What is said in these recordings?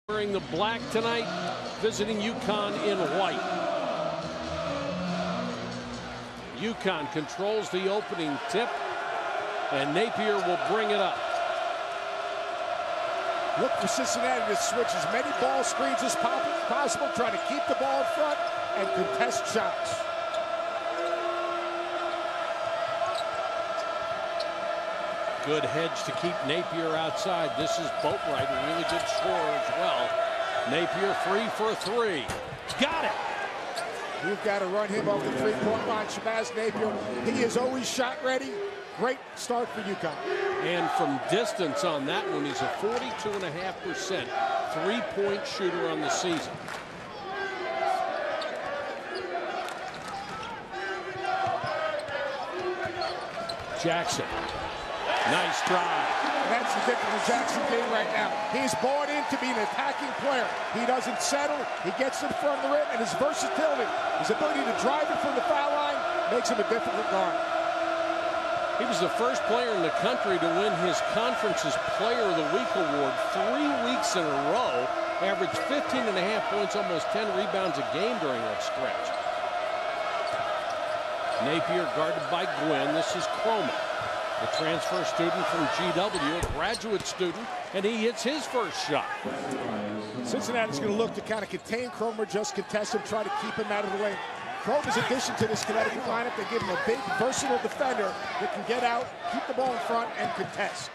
Wearing the black tonight, visiting UConn in white. UConn controls the opening tip, and Napier will bring it up. Look for Cincinnati to switch as many ball screens as possible, trying to keep the ball in front and contest shots. Good hedge to keep Napier outside. This is Boatwright, a really good scorer as well. Napier free for three. Got it. You've got to run him off the three-point line. Shabazz Napier, he is always shot ready. Great start for UConn. And from distance on that one, he's a 42.5% three-point shooter on the season. Jackson. Nice drive. That's the difference in Jackson being right now. He's bought in to be an attacking player. He doesn't settle. He gets in front of the rim, and his versatility, his ability to drive it from the foul line, makes him a difficult guard. He was the first player in the country to win his conference's Player of the Week award 3 weeks in a row. Averaged 15.5 points, almost 10 rebounds a game during that stretch. Napier guarded by Gwynn. This is Cromer, the transfer student from GW, a graduate student, and he hits his first shot. Cincinnati's going to look to kind of contain Cromer, just contest him, try to keep him out of the lane. Cromer's addition to this Connecticut lineup, they give him a big, versatile defender that can get out, keep the ball in front, and contest.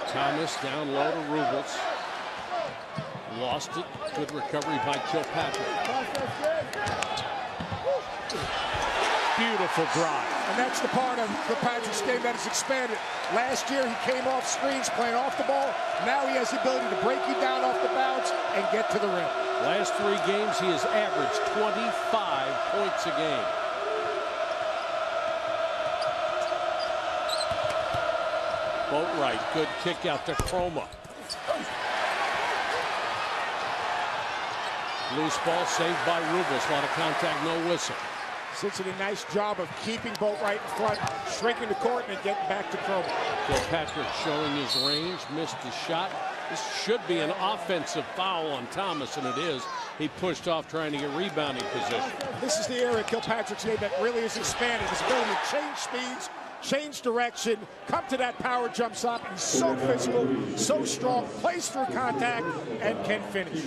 Thomas down low to Rubles. Lost it. Good recovery by Kilpatrick. Beautiful drive. And that's the part of Kilpatrick's game that has expanded. Last year, he came off screens, playing off the ball. Now he has the ability to break you down off the bounce and get to the rim. Last 3 games, he has averaged 25 points a game. Boatwright, good kick out to Cromer. Loose ball saved by Rubles. A lot of contact, no whistle. Cincinnati, nice job of keeping Boatwright in front, shrinking the court, and getting back to Cromer. Kilpatrick showing his range, missed the shot. This should be an offensive foul on Thomas, and it is. He pushed off trying to get rebounding position. This is the area of Kilpatrick's game that really is expanded. His ability to change speeds, change direction, come to that power jump shot. He's so physical, so strong, plays through contact, and can finish.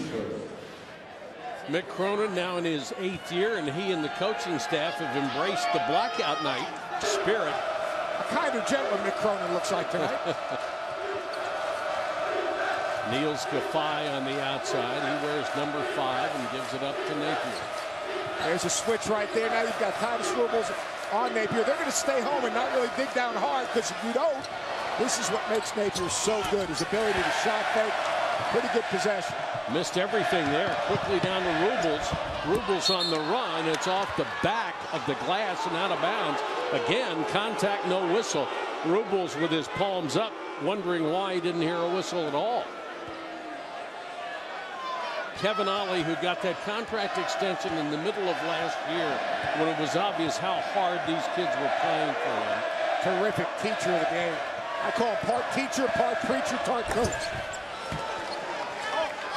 Mick Cronin now in his 8th year, and he and the coaching staff have embraced the blackout night spirit. A kind of gentleman Mick Cronin looks like tonight. Niels Gaffai on the outside. He wears number 5 and gives it up to Napier. There's a switch right there. Now you've got Thomas Rubles on Napier. They're going to stay home and not really dig down hard, because if you don't, this is what makes Napier so good. His ability to shot fake, pretty good possession. Missed everything there. Quickly down to Rubles. Rubles on the run. It's off the back of the glass and out of bounds. Again, contact, no whistle. Rubles with his palms up, wondering why he didn't hear a whistle at all. Kevin Ollie, who got that contract extension in the middle of last year when it was obvious how hard these kids were playing for him. Terrific teacher of the game. I call him part teacher, part preacher, part coach.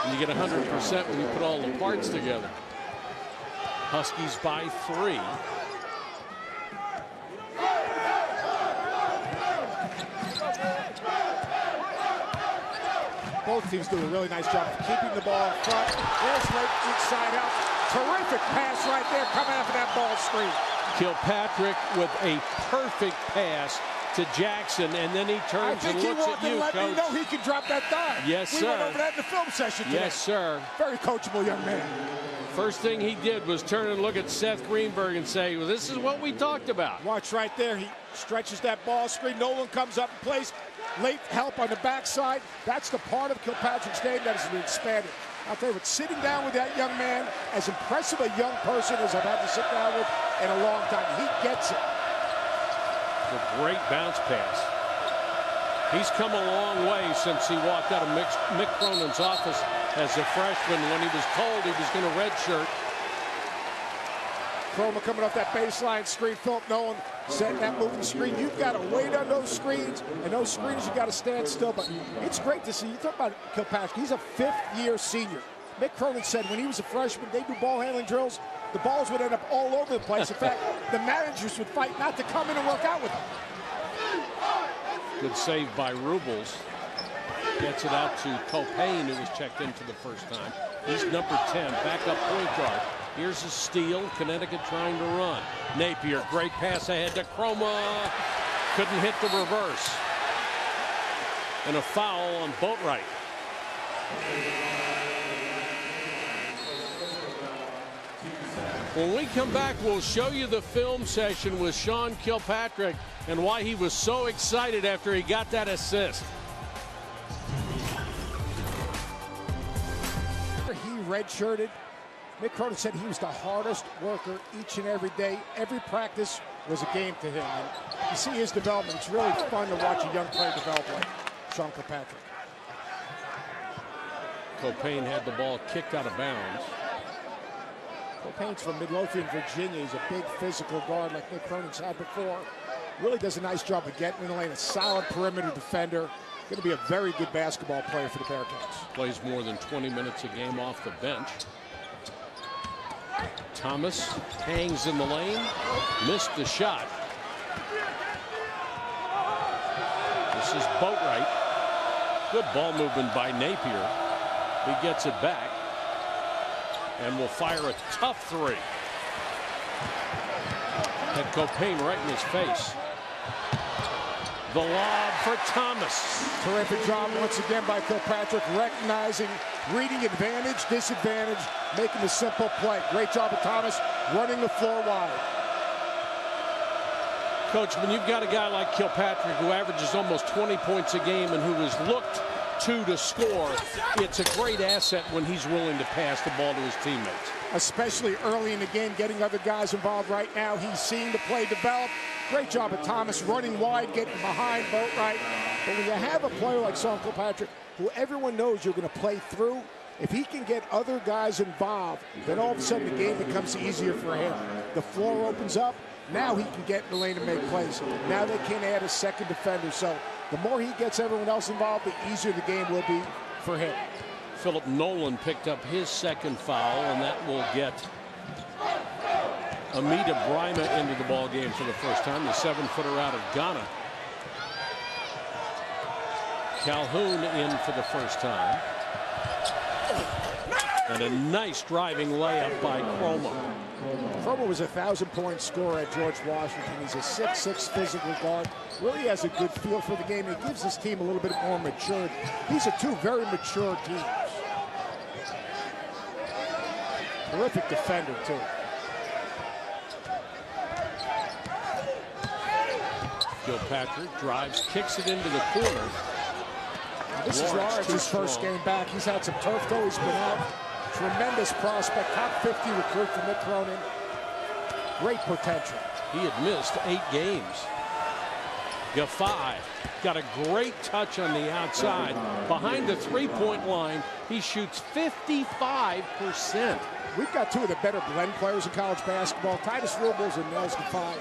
And you get 100% when you put all the parts together. Huskies by 3. Both teams do a really nice job of keeping the ball in front. There's Lake inside out. Terrific pass right there coming off of that ball screen. Kilpatrick with a perfect pass to Jackson, and then he turns and looks at you, Coach. Coach. Me know he can drop that dime. Yes, sir. We went over that in the film session today. Yes, sir. Very coachable young man. First thing he did was turn and look at Seth Greenberg and say, well, this is what we talked about. Watch right there. He stretches that ball screen. Nolan comes up and plays late help on the backside. That's the part of Kilpatrick's game that has been expanded. I'll tell you what, sitting down with that young man, as impressive a young person as I've had to sit down with in a long time, he gets it. A great bounce pass. He's come a long way since he walked out of Mick Cronin's office as a freshman when he was told he was going to redshirt. Chroma coming off that baseline screen. Philip Nolan setting that moving screen. You've got to wait on those screens, and those screens you got to stand still. But it's great to see. You talk about Kilpatrick. He's a fifth-year senior. Mick Cronin said when he was a freshman, they do ball handling drills. The balls would end up all over the place. In fact, the managers would fight not to come in and work out with them. Good save by Rubles. Gets it out to Copain, who was checked in for the first time. He's number 10, backup point guard. Here's a steal. Connecticut trying to run. Napier, great pass ahead to Chroma. Couldn't hit the reverse. And a foul on Boatwright. When we come back, we'll show you the film session with Sean Kilpatrick and why he was so excited after he got that assist. He redshirted. Mick Cronin said he was the hardest worker each and every day. Every practice was a game to him. And you see his development. It's really fun to watch a young player develop like Sean Kilpatrick. Copain had the ball kicked out of bounds. Copain's from Midlothian, Virginia. He's a big physical guard like Mick Cronin's had before. Really does a nice job of getting in the lane. A solid perimeter defender. Going to be a very good basketball player for the Bearcats. Plays more than 20 minutes a game off the bench. Thomas hangs in the lane. Missed the shot. This is Boatwright. Good ball movement by Napier. He gets it back and will fire a tough three. Had Copain right in his face. The lob for Thomas. Terrific job once again by Kilpatrick, recognizing, reading advantage, disadvantage, making the simple play. Great job of Thomas running the floor wide. Coach, when you've got a guy like Kilpatrick who averages almost 20 points a game and who is looked to score, it's a great asset when he's willing to pass the ball to his teammates. Especially early in the game, getting other guys involved right now. He's seeing the play develop. Great job of Thomas running wide, getting behind Boatwright. But when you have a player like Sean Kilpatrick, who everyone knows you're going to play through, if he can get other guys involved, then all of a sudden the game becomes easier for him. The floor opens up. Now he can get in the lane and make plays. Now they can add a second defender. So the more he gets everyone else involved, the easier the game will be for him. Philip Nolan picked up his second foul, and that will get Amita Brima into the ball game for the first time, the 7-footer out of Ghana. Calhoun in for the first time. And a nice driving layup by Chroma. Chroma was a 1,000-point scorer at George Washington. He's a 6'6" physical guard. Really has a good feel for the game. He gives his team a little bit more maturity. These are two very mature teams. Terrific defender, too. Kilpatrick drives, kicks it into the corner. This is Lawrence's first game back. He's had some turf, though. He's been out. Tremendous prospect, top 50 recruit from Mick Cronin. Great potential. He had missed 8 games. Gaffai got a great touch on the outside. Behind the three-point line, he shoots 55%. We've got two of the better blend players in college basketball, Titus Rubles and Nels Gaffai.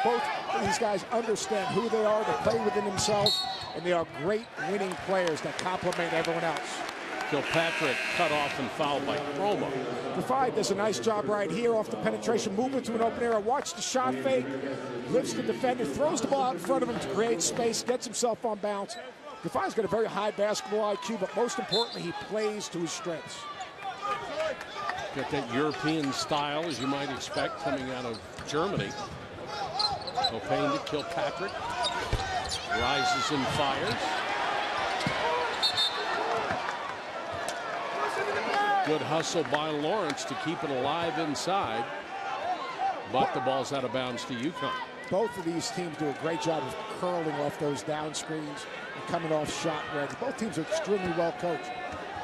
Both of these guys understand who they are, they play within themselves, and they are great winning players that complement everyone else. Kilpatrick cut off and fouled by Chroma. Gaffai does a nice job right here off the penetration, movement to an open area. Watch the shot fake, lifts the defender, throws the ball out in front of him to create space, gets himself on bounce. Gaffai's got a very high basketball IQ, but most importantly, he plays to his strengths. Got that European style, as you might expect, coming out of Germany. Copain to Kilpatrick. Rises and fires. Good hustle by Lawrence to keep it alive inside. But the ball's out of bounds to UConn. Both of these teams do a great job of curling off those down screens and coming off shot ready. Both teams are extremely well coached.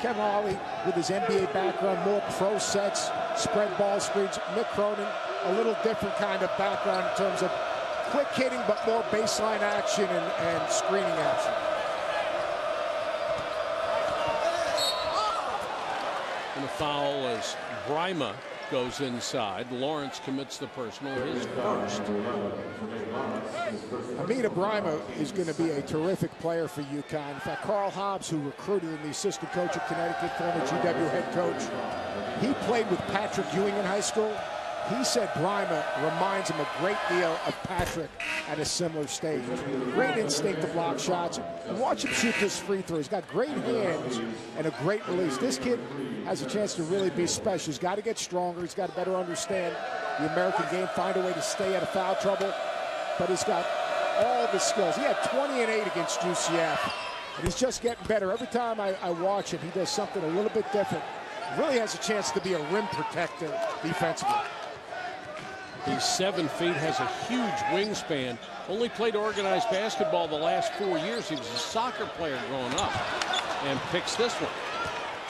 Kevin Ollie, with his NBA background, more pro sets, spread ball screens. Mick Cronin, a little different kind of background in terms of quick hitting, but more baseline action and screening action. And the foul as Brima goes inside. Lawrence commits the personal, his first. Amina Brima is going to be a terrific player for UConn. In fact, Carl Hobbs, who recruited him, the assistant coach at Connecticut, former GW head coach, he played with Patrick Ewing in high school. He said Brima reminds him a great deal of Patrick at a similar stage. Great instinct to block shots. And watch him shoot this free throw. He's got great hands and a great release. This kid has a chance to really be special. He's got to get stronger. He's got to better understand the American game, find a way to stay out of foul trouble. But he's got all the skills. He had 20 and 8 against UCF. And he's just getting better. Every time I watch him, he does something a little bit different. Really has a chance to be a rim protector defensively. He's 7 feet, has a huge wingspan. Only played organized basketball the last 4 years. He was a soccer player growing up and picks this one.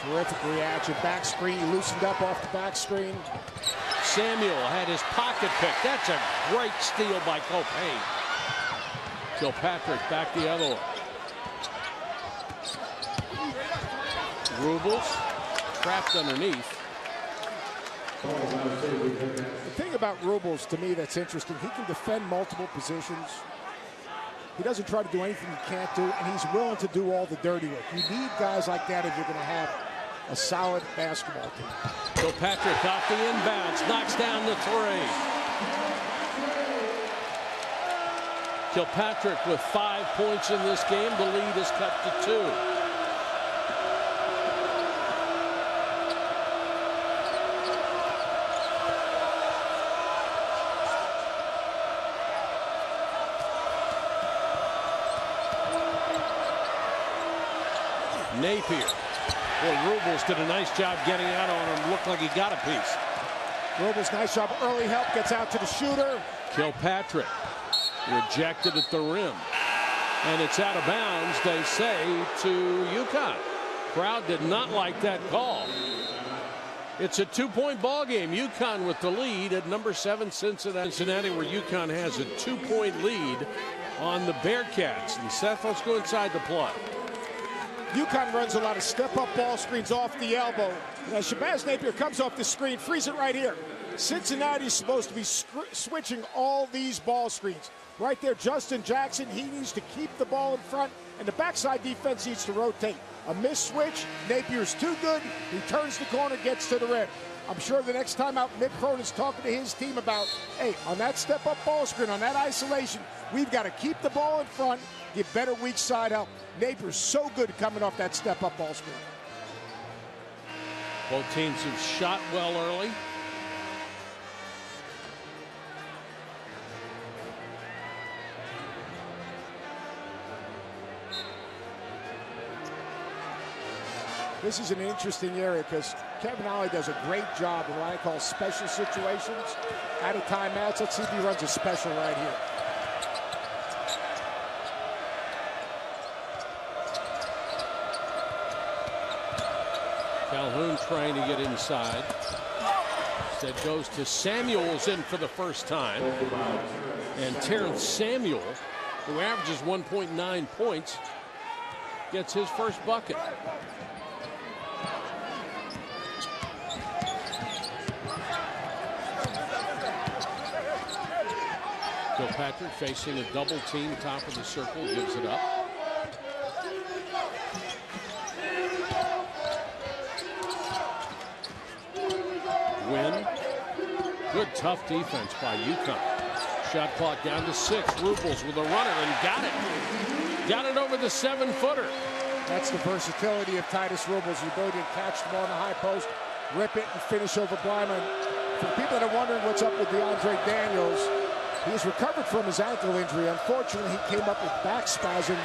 Terrific reaction. Back screen, loosened up off the back screen. Samuel had his pocket pick. That's a great steal by Copay. Kilpatrick back the other way. Rubles trapped underneath. The thing about Rubles, to me, that's interesting, he can defend multiple positions. He doesn't try to do anything he can't do, and he's willing to do all the dirty work. You need guys like that if you're going to have a solid basketball team. Kilpatrick off the inbounds, knocks down the three. Kilpatrick with 5 points in this game. The lead is cut to 2. Napier. Well, Rubles did a nice job getting out on him. Looked like he got a piece. Rubles, nice job. Early help, gets out to the shooter. Kilpatrick rejected at the rim. And it's out of bounds, they say, to UConn. Crowd did not like that call. It's a 2-point ball game. UConn with the lead at number 7 Cincinnati, where UConn has a 2-point lead on the Bearcats. And Seth, let's go inside the play. UConn runs a lot of step-up ball screens off the elbow. Now, Shabazz Napier comes off the screen, frees it right here. Cincinnati's supposed to be switching all these ball screens. Right there, Justin Jackson, he needs to keep the ball in front, and the backside defense needs to rotate. A missed switch, Napier's too good, he turns the corner, gets to the rim. I'm sure the next time out, Mick Cronin's talking to his team about, hey, on that step-up ball screen, on that isolation, we've got to keep the ball in front, get better weak side help. Napier's so good coming off that step-up ball screen. Both teams have shot well early. This is an interesting area because Kevin Ollie does a great job in what I call special situations. Out of timeouts, let's see if he runs a special right here. Calhoun trying to get inside. Instead goes to Samuels in for the first time. And Terrence Samuel, who averages 1.9 points, gets his first bucket. Kilpatrick facing a double team, top of the circle, gives it up. Win. Good tough defense by UConn. Shot clock down to 6. Rubles with a runner and got it. Got it over the 7-footer. That's the versatility of Titus Rubles, the ability to catch the ball in the high post, rip it, and finish over Blyman. For people that are wondering what's up with DeAndre Daniels, he's recovered from his ankle injury. Unfortunately, he came up with back spasms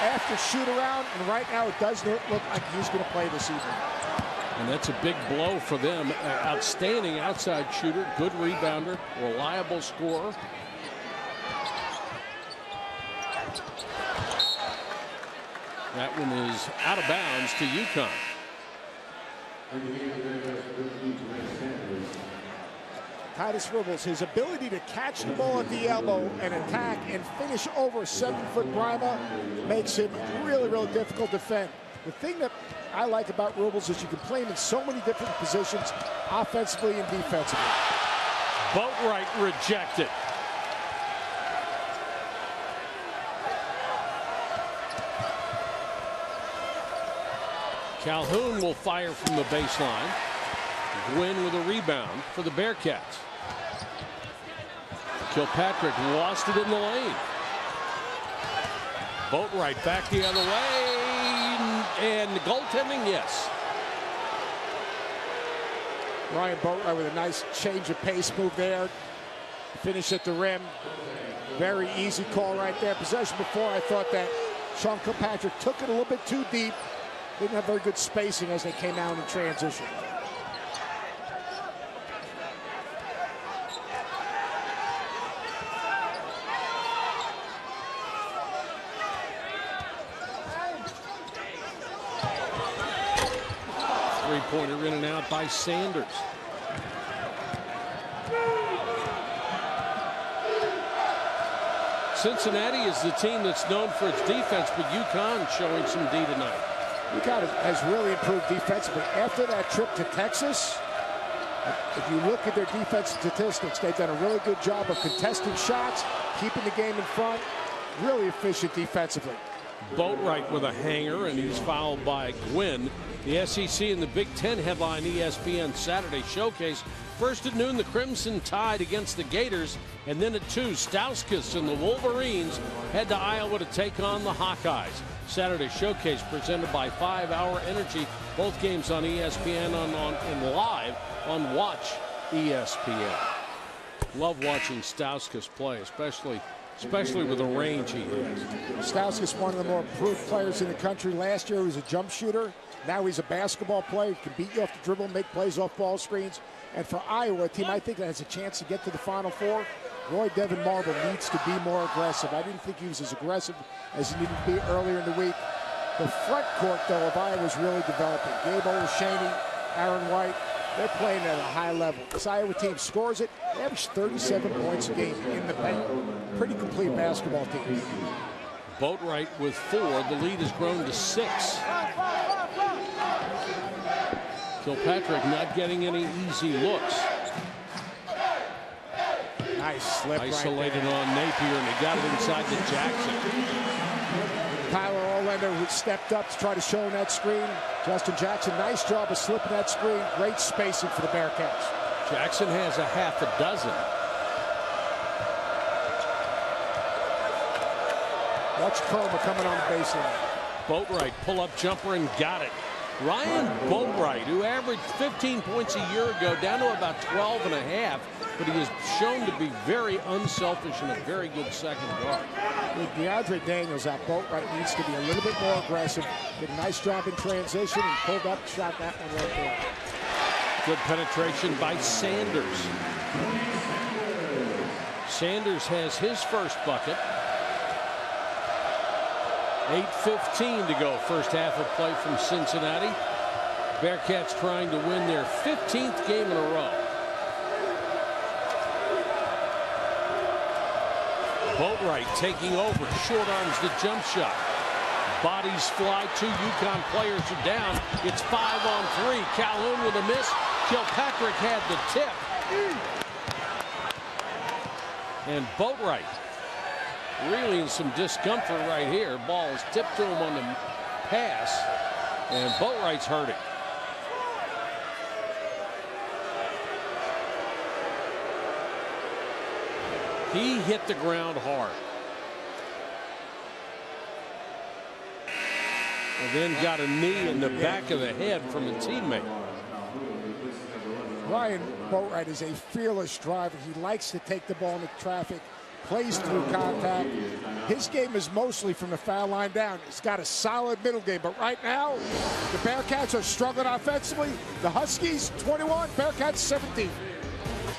after shoot-around, and right now it does not look like he's going to play this evening. And that's a big blow for them. Outstanding outside shooter, good rebounder, reliable scorer. That one is out of bounds to UConn. Titus Rubles, his ability to catch the ball at the elbow and attack and finish over 7-foot Brima makes him really, really difficult to defend. The thing that I like about Rubles is you can play him in so many different positions, offensively and defensively. Boatwright rejected. Calhoun will fire from the baseline. Gwynn with a rebound for the Bearcats. Kilpatrick lost it in the lane. Boatwright back the other way, and goaltending, yes. Ryan Boatwright with a nice change of pace move there. Finish at the rim. Very easy call right there. Possession before, I thought that Sean Kilpatrick took it a little bit too deep. Didn't have very good spacing as they came out in transition. Three-pointer in and out by Sanders. Cincinnati is the team that's known for its defense, but UConn showing some D tonight. UConn has really improved defensively. After that trip to Texas, if you look at their defensive statistics, they've done a really good job of contesting shots, keeping the game in front, really efficient defensively. Boatwright with a hanger, and he's fouled by Gwynn. The SEC and the Big Ten headline ESPN Saturday Showcase. First at noon, the Crimson Tide against the Gators, and then at 2, Stauskas and the Wolverines head to Iowa to take on the Hawkeyes. Saturday Showcase presented by 5 Hour Energy. Both games on ESPN and live on Watch ESPN. Love watching Stauskas play, especially with the range he has. Stauskas, one of the more improved players in the country. Last year he was a jump shooter. Now he's a basketball player. He can beat you off the dribble, make plays off ball screens. And for Iowa, a team I think that has a chance to get to the Final Four, Roy Devin Marble needs to be more aggressive. I didn't think he was as aggressive as he needed to be earlier in the week. The front court, though, of Iowa is really developing. Gabe Olshaney, Aaron White, they're playing at a high level. This Iowa team scores it. They average 37 points a game in the paint. Pretty complete basketball team. Boatwright with 4. The lead has grown to 6. Kilpatrick not getting any easy looks. Nice slip. Isolated right on Napier, and he got it inside to Jackson. Tyler Olander, who stepped up to try to show him that screen. Justin Jackson, nice job of slipping that screen. Great spacing for the Bearcats. Jackson has a half a dozen. Watch Kerma coming on the baseline. Boatwright pull-up jumper and got it. Ryan Boatwright, who averaged 15 points a year ago, down to about 12 and a half, but he is shown to be very unselfish and a very good second guard. With DeAndre Daniels out, Boatwright needs to be a little bit more aggressive. Did a nice job in transition and pulled up, shot that one right there. Good penetration by Sanders. Sanders has his first bucket. 8:15 to go, first half of play from Cincinnati. Bearcats trying to win their 15th game in a row. Boatwright taking over, short arms the jump shot. Bodies fly, 2 UConn players are down. It's 5-on-3. Calhoun with a miss. Kilpatrick had the tip. And Boatwright really in some discomfort right here. Ball is tipped to him on the pass, and Boatwright's hurting. He hit the ground hard. And then got a knee in the back of the head from a teammate. Ryan Boatwright is a fearless driver. He likes to take the ball into traffic, plays through contact. His game is mostly from the foul line down. He's got a solid middle game, but right now, the Bearcats are struggling offensively. The Huskies, 21, Bearcats, 17.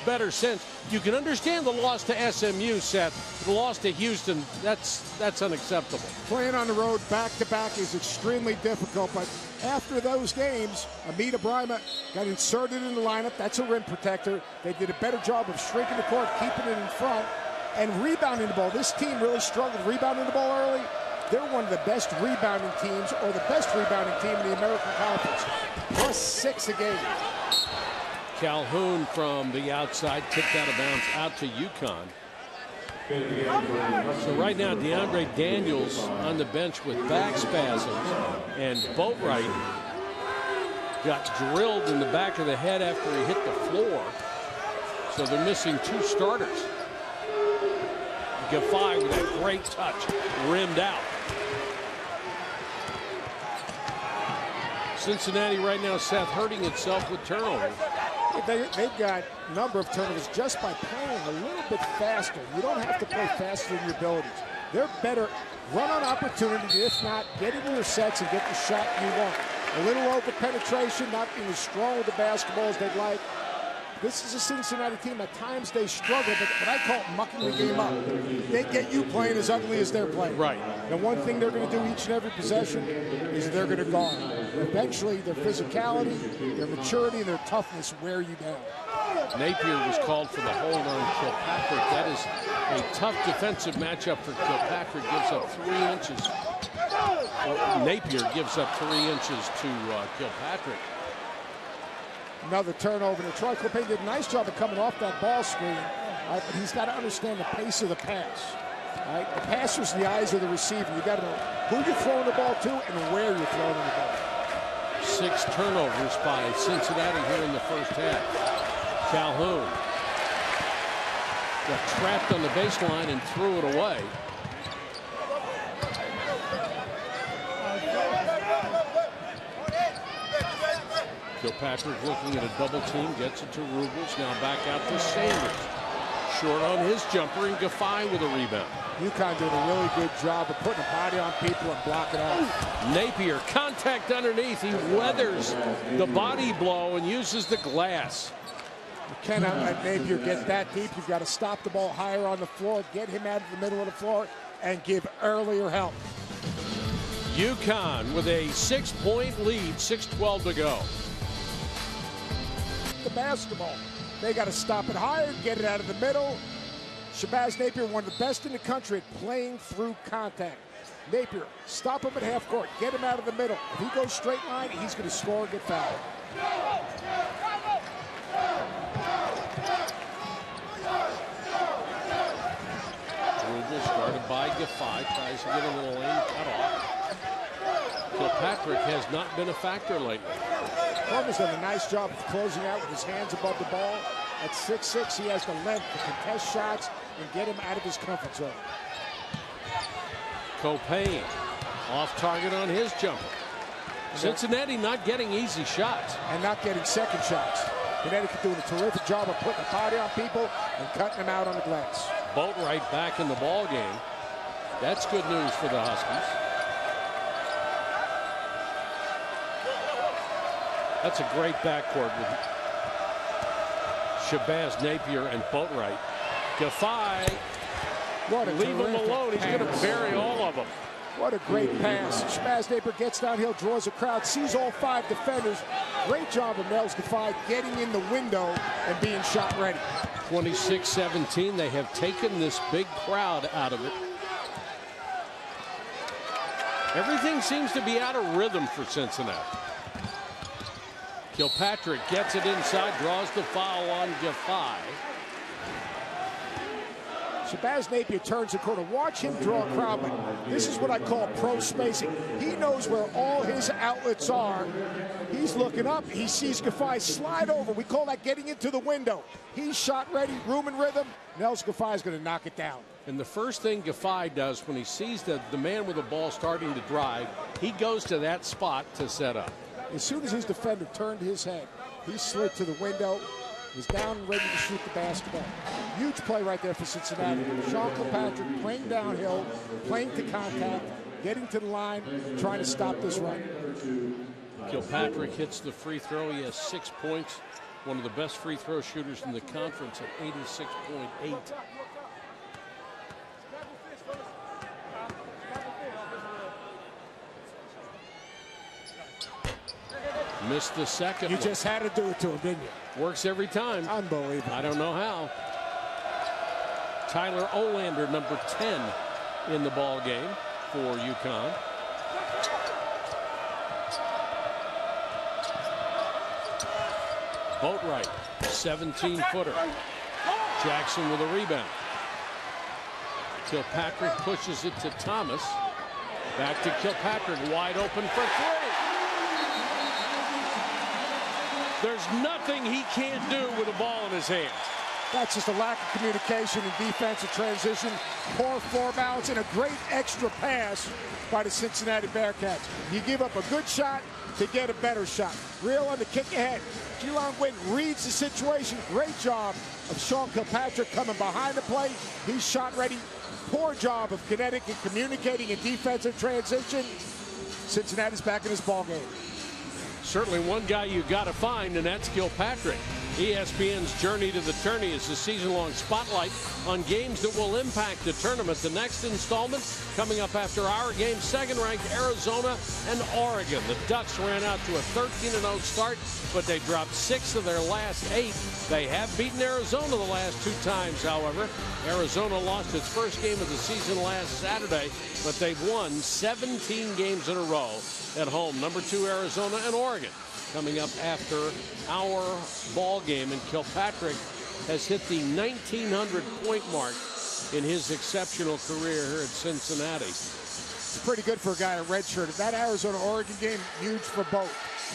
Better sense. You can understand the loss to SMU, Seth. The loss to Houston, that's unacceptable. Playing on the road back-to-back is extremely difficult, but after those games, Amita Brima got inserted in the lineup. That's a rim protector. They did a better job of shrinking the court, keeping it in front, and rebounding the ball. This team really struggled rebounding the ball early. they're one of the best rebounding teams, or the best rebounding team in the American Conference. +6 a game. Calhoun from the outside, kicked out of bounds out to UConn. So right now, DeAndre Daniels on the bench with back spasms, and Boatwright got drilled in the back of the head after he hit the floor. So they're missing 2 starters. Giffey with a great touch, rimmed out. Cincinnati right now, Seth, hurting itself with turnovers. They've got a number of turnovers just by playing a little bit faster. You don't have to play faster than your abilities. They're better run on opportunity, if not, get into your sets and get the shot you want. A little over penetration, not being as strong with the basketball as they'd like. This is a Cincinnati team. At times they struggle, but I call it mucking the game up. They get you playing as ugly as they're playing. Right. And one thing they're going to do each and every possession is they're going to guard. Eventually, their physicality, their maturity, and their toughness wear you down. Napier was called for the hold on Kilpatrick. That is a tough defensive matchup for Kilpatrick. Gives up 3 inches. Or Napier gives up 3 inches to Kilpatrick. Another turnover. And Troy Clopay did a nice job of coming off that ball screen. But he's got to understand the pace of the pass. The passer's the eyes of the receiver. You got to know who you're throwing the ball to and where you're throwing the ball. 6 turnovers by Cincinnati here in the first half. Calhoun got trapped on the baseline and threw it away. Kilpatrick looking at a double team, gets it to Rubles, now back out to Sanders. Short on his jumper, and Giffey with a rebound. UConn doing a really good job of putting a body on people and blocking off. Napier, contact underneath. He weathers the body blow and uses the glass. You cannot let Napier get that deep. You've got to stop the ball higher on the floor, get him out of the middle of the floor, and give earlier help. UConn with a 6-point lead, 6:12 to go. The basketball. They got to stop it higher, get it out of the middle. Shabazz Napier, one of the best in the country at playing through contact. Napier, stop him at half court, get him out of the middle. If he goes straight line, he's going to score and get fouled. Ruble started by Giffey, tries to get a little lane cut off. Kilpatrick has not been a factor lately. Plummer's done a nice job of closing out with his hands above the ball. At 6'6", he has the length to contest shots and get him out of his comfort zone. Copay off target on his jumper. Cincinnati not getting easy shots. And not getting second shots. Connecticut doing a terrific job of putting a body on people and cutting them out on the glass. Boatwright back in the ball game. That's good news for the Huskies. That's a great backcourt with Shabazz Napier and Boatwright. Giffey, leave him alone. He's going to bury all of them. What a great pass. Shabazz Napier gets downhill, draws a crowd, sees all 5 defenders. Great job of Nels Giffey getting in the window and being shot ready. 26-17. They have taken this big crowd out of it. Everything seems to be out of rhythm for Cincinnati. Kilpatrick gets it inside, draws the foul on Giffey. Shabazz Napier turns the corner. Watch him draw a crowd. This is what I call pro spacing. He knows where all his outlets are. He's looking up. He sees Giffey slide over. We call that getting into the window. He's shot ready, room and rhythm. Nels Giffey is going to knock it down. And the first thing Giffey does when he sees the man with the ball starting to drive, he goes to that spot to set up. As soon as his defender turned his head, he slid to the window, was down and ready to shoot the basketball. Huge play right there for Cincinnati. Sean Kilpatrick playing downhill, playing to contact, getting to the line, trying to stop this run. Kilpatrick hits the free throw. He has 6 points. One of the best free throw shooters in the conference at 86.8. Missed the second. You just had to do it to him, didn't you? Works every time. Unbelievable. I don't know how. Tyler Olander, number 10 in the ball game for UConn. Boatwright, 17-footer. Jackson with a rebound. Kilpatrick pushes it to Thomas. Back to Kilpatrick, wide open for three. There's nothing he can't do with a ball in his hands. That's just a lack of communication and defensive transition, poor floor balance, and a great extra pass by the Cincinnati Bearcats. You give up a good shot to get a better shot. Real on the kick ahead. Jelon Witten reads the situation. Great job of Sean Kilpatrick coming behind the play. He's shot ready. Poor job of kinetic and communicating in defensive transition. Cincinnati's back in his ball game. Certainly one guy you got to find, and that's Kilpatrick. ESPN's Journey to the Tourney is a season-long spotlight on games that will impact the tournament. The next installment coming up after our game, second-ranked Arizona and Oregon. The Ducks ran out to a 13-0 start, but they dropped 6 of their last 8. They have beaten Arizona the last 2 times, however. Arizona lost its first game of the season last Saturday, but they've won 17 games in a row at home. Number 2, Arizona and Oregon coming up after our ball game, and Kilpatrick has hit the 1,900-point mark in his exceptional career here at Cincinnati. It's pretty good for a guy in red shirt. That Arizona-Oregon game, huge for both.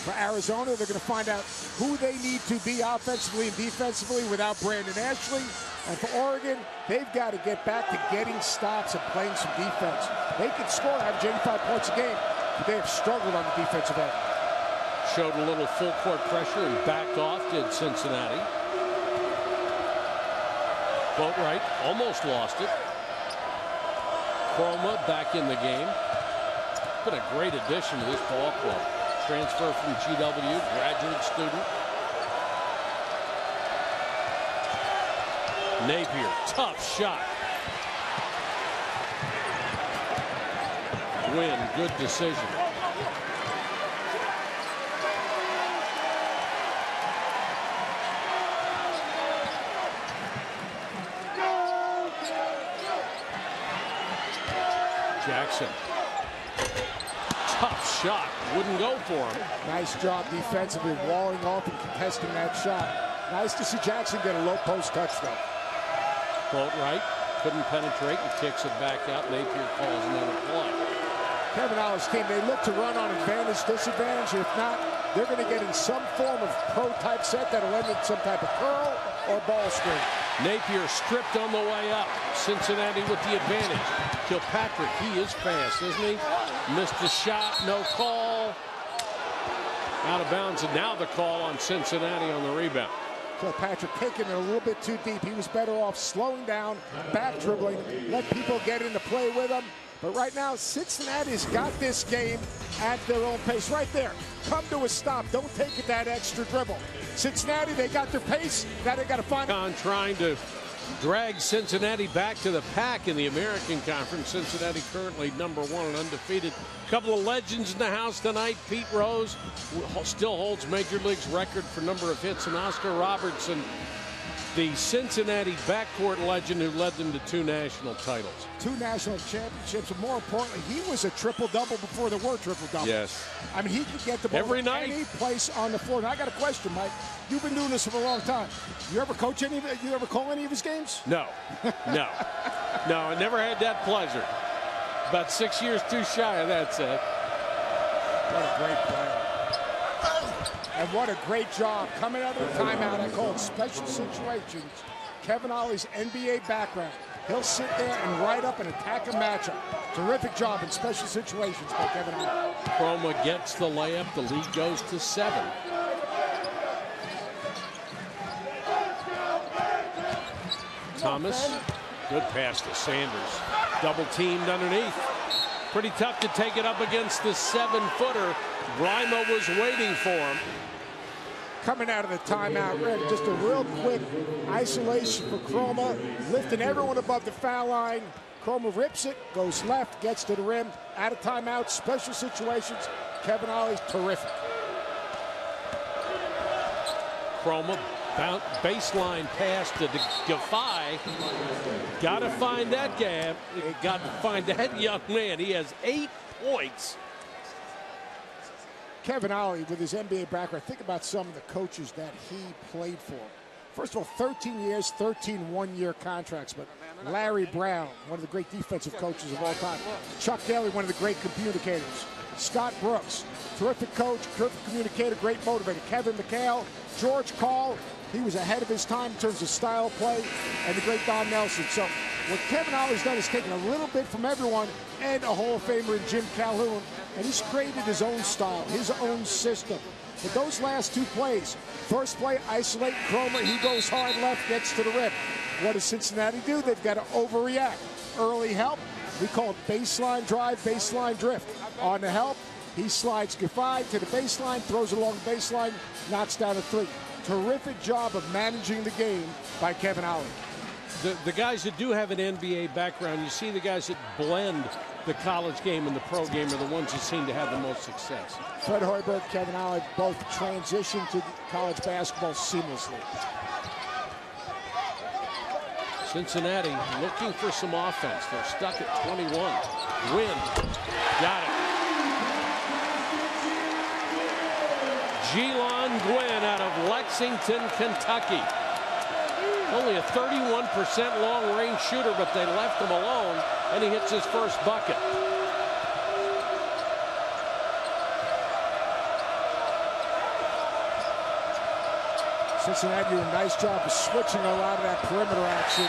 For Arizona, they're going to find out who they need to be offensively and defensively without Brandon Ashley. And for Oregon, they've got to get back to getting stops and playing some defense. They can score, average 85 points a game, but they have struggled on the defensive end. Showed a little full court pressure and backed off, did Cincinnati. Boatwright almost lost it. Chroma back in the game. Been a great addition to this ball club. Transfer from GW, graduate student. Napier, tough shot. Win, good decision. Jackson. Tough shot. Wouldn't go for him. Nice job defensively, walling off and contesting that shot. Nice to see Jackson get a low post touch, though. Boatwright couldn't penetrate and kicks it back out. Napier calls another play. Kevin Oller's team, they look to run on advantage, disadvantage. If not, they're going to get in some form of pro-type set that'll end in some type of curl or ball screen. Napier stripped on the way up. Cincinnati with the advantage. Kilpatrick, he is fast, isn't he? Missed the shot, no call. Out of bounds, and now the call on Cincinnati on the rebound. Kilpatrick taking it a little bit too deep. He was better off slowing down, back dribbling, let people get into play with him. But right now, Cincinnati's got this game at their own pace. Right there. Come to a stop. Don't take it that extra dribble. Cincinnati, they got their pace. Now they got to find. UConn trying to drag Cincinnati back to the pack in the American Conference. Cincinnati currently number 1 and undefeated. A couple of legends in the house tonight. Pete Rose still holds Major League's record for number of hits, and Oscar Robertson, the Cincinnati backcourt legend who led them to 2 national titles. 2 national championships, and more importantly, he was a triple-double before there were triple-doubles. Yes. I mean, he could get the ball every night, any place on the floor. Now, I got a question, Mike. You've been doing this for a long time. You ever coach any of it? You ever call any of his games? No. No. No, I never had that pleasure. About 6 years too shy of that, Seth. What a great player. And what a great job coming out of the timeout. I call it special situations. Kevin Ollie's NBA background. He'll sit there and write up and attack a matchup. Terrific job in special situations by Kevin Ollie. Chroma gets the layup. The lead goes to 7. Thomas, good pass to Sanders. Double teamed underneath. Pretty tough to take it up against the 7-footer. Lima was waiting for him. Coming out of the timeout, just a real quick isolation for Chroma, lifting everyone above the foul line. Chroma rips it, goes left, gets to the rim. Out of timeout, special situations. Kevin Ollie's terrific. Chroma Baseline pass to Gaffey. Got to find that gap. Got to find that young man. He has 8 points. Kevin Ollie, with his NBA background, think about some of the coaches that he played for. First of all, 13 years, 13 one-year contracts. But Larry Brown, one of the great defensive coaches of all time. Chuck Daly, one of the great communicators. Scott Brooks, terrific coach, terrific communicator, great motivator. Kevin McHale, George Karl, he was ahead of his time in terms of style of play, and the great Don Nelson. So what Kevin Ollie's done is taken a little bit from everyone, and a Hall of Famer in Jim Calhoun, and he's created his own style, his own system. But those last 2 plays, first play, isolate Cromer, he goes hard left, gets to the rim. What does Cincinnati do? They've got to overreact. Early help, we call it baseline drive, baseline drift. On the help, he slides Gaffey to the baseline, throws it along the baseline, knocks down a 3. Terrific job of managing the game by Kevin Ollie. The guys that do have an NBA background, you see the guys that blend the college game and the pro game are the ones that seem to have the most success. Fred Hoiberg, Kevin Ollie both transitioned to college basketball seamlessly. Cincinnati looking for some offense. They're stuck at 21. Win. Got it. Jelon Gwynn out of Lexington, Kentucky. Only a 31% long-range shooter, but they left him alone, and he hits his first bucket. Cincinnati did a nice job of switching a lot of that perimeter action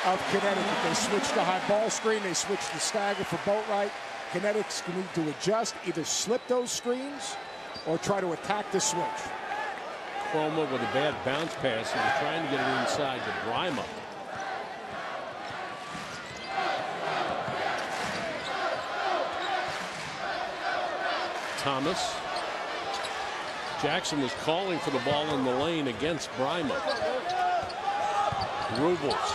of Connecticut. They switched the high ball screen. They switched the stagger for Boatwright. Connecticut's going to need to adjust, either slip those screens or try to attack the switch. Cromer with a bad bounce pass, and they're trying to get it inside to Brima. Thomas. Jackson was calling for the ball in the lane against Brima. Rubles.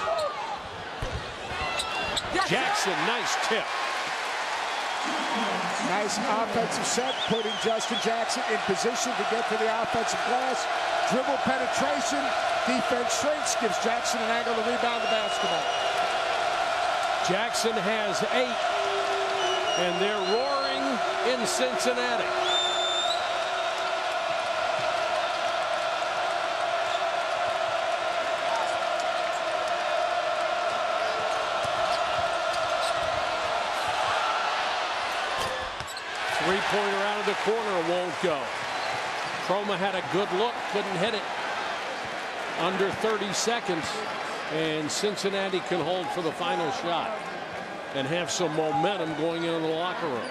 Jackson, nice tip. Nice offensive set, putting Justin Jackson in position to get to the offensive glass. Dribble penetration, defense shrinks, gives Jackson an angle to rebound the basketball. Jackson has 8, and they're roaring in Cincinnati. Three-pointer out of the corner won't go. Cromer had a good look, couldn't hit it. Under 30 seconds, and Cincinnati can hold for the final shot and have some momentum going into the locker room.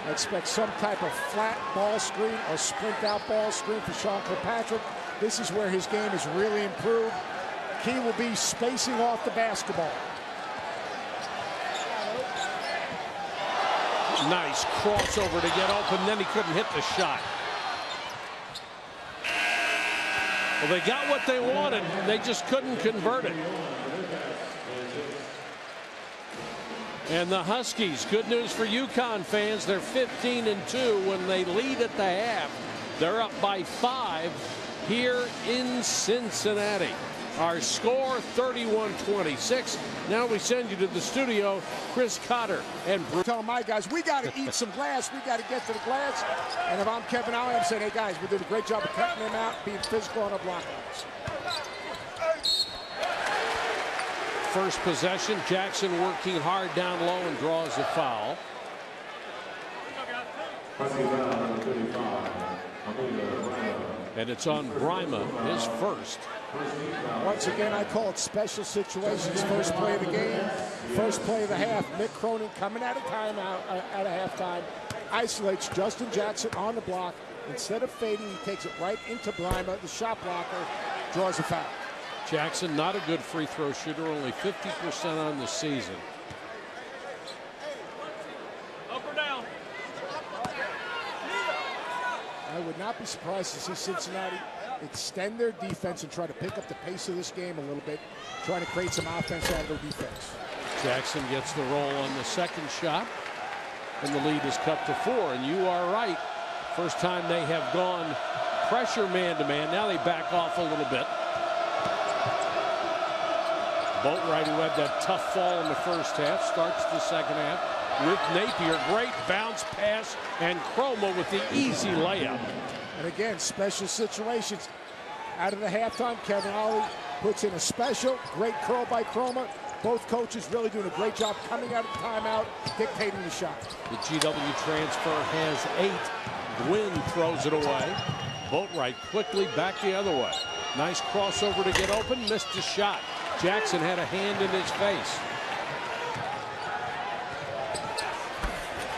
I expect some type of flat ball screen or sprint out ball screen for Sean Kilpatrick. This is where his game has really improved. Key will be spacing off the basketball. Nice crossover to get open, then he couldn't hit the shot. Well, they got what they wanted. They just couldn't convert it. And the Huskies, good news for UConn fans, they're 15-2 when they lead at the half. They're up by 5 here in Cincinnati. Our score 31-26. Now we send you to the studio, Chris Cotter and Bruce. Tell my guys, we got to eat some glass. We got to get to the glass. And if I'm Kevin Ollie, I'm saying, hey guys, we did a great job of cutting them out, being physical on our blockouts. First possession, Jackson working hard down low and draws a foul. And it's on Brima, his first. Once again, I call it special situations. First play of the game, first play of the half. Mick Cronin coming out of timeout at a halftime, isolates Justin Jackson on the block. Instead of fading, he takes it right into Brima, the shot blocker, draws a foul. Jackson, not a good free throw shooter, only 50% on the season. Up or down? I would not be surprised to see Cincinnati extend their defense and try to pick up the pace of this game a little bit, trying to create some offense out of their defense. Jackson gets the roll on the second shot, and the lead is cut to 4. And you are right. First time they have gone pressure man-to-man. Now they back off a little bit. Boatwright, who had that tough fall in the first half, starts the second half with Napier. Great bounce pass, and Chroma with the easy layup. And again, special situations. Out of the halftime, Kevin Ollie puts in a special. Great curl by Chroma. Both coaches really doing a great job coming out of the timeout, dictating the shot. The GW transfer has 8. Gwynn throws it away. Boatwright quickly back the other way. Nice crossover to get open. Missed the shot. Jackson had a hand in his face.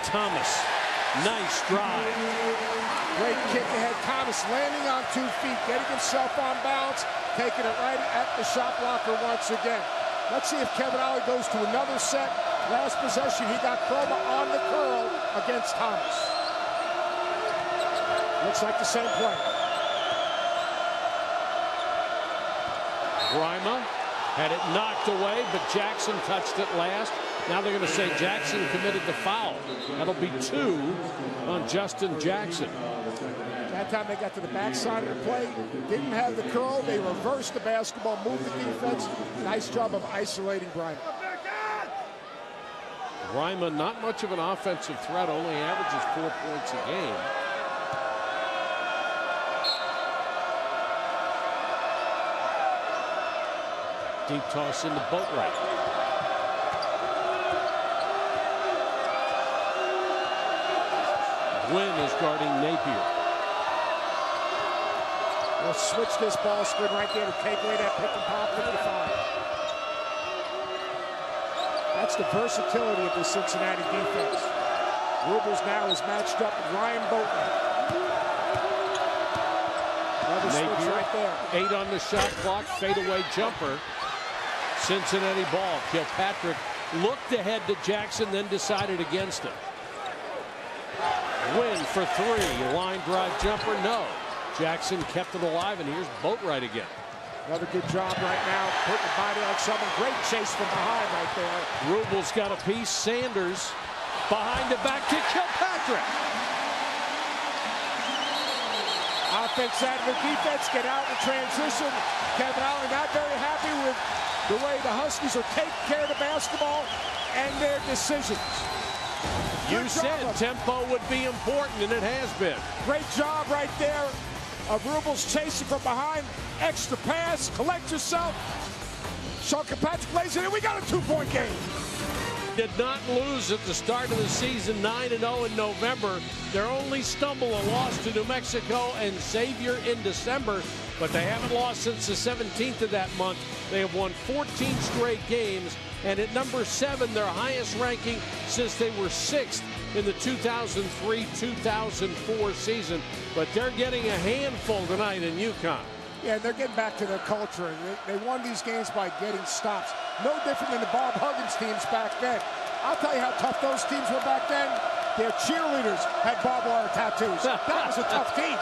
Thomas. Nice drive. Great kick ahead. Thomas landing on 2 feet, getting himself on balance, taking it right at the shot blocker once again. Let's see if Kevin Ollie goes to another set. Last possession, he got Chroma on the curl against Thomas. Looks like the same play. Grima had it knocked away, but Jackson touched it last. Now they're going to say Jackson committed the foul. That'll be 2 on Justin Jackson. That time they got to the backside of the play, didn't have the curl. They reversed the basketball, moved the defense. Nice job of isolating Grima. Grima, not much of an offensive threat, only averages 4 points a game. Deep toss into Boatwright. Gwynn is guarding Napier. They'll switch this ball screen right there to take away that pick and pop with the 5. That's the versatility of the Cincinnati defense. Rubles now is matched up with Ryan Boatwright. Another switch right there. 8 on the shot clock, fadeaway jumper. Cincinnati ball. Kilpatrick looked ahead to Jackson, then decided against it. Win for 3. Line drive jumper, no. Jackson kept it alive, and here's Boatwright again. Another good job right now, putting the body on someone. Great chase from behind right there. Rubles got a piece. Sanders behind the back to Kilpatrick. Offense out of the defense, get out in transition. Kevin Ollie not very happy with the way the Huskies are taking care of the basketball and their decisions. You said tempo would be important, and it has been. Great job right there of Rubles chasing from behind. Extra pass, collect yourself. Sean Kilpatrick plays it, and we got a 2-point game. Did not lose at the start of the season, 9-0 in November. Their only stumble, a loss to New Mexico and Xavier in December, but they haven't lost since the 17th of that month. They have won 14 straight games, and at number 7, their highest ranking since they were 6th in the 2003-2004 season. But they're getting a handful tonight in UConn. Yeah, they're getting back to their culture. They won these games by getting stops. No different than the Bob Huggins teams back then. I'll tell you how tough those teams were back then. Their cheerleaders had barbed wire tattoos. That was a tough team.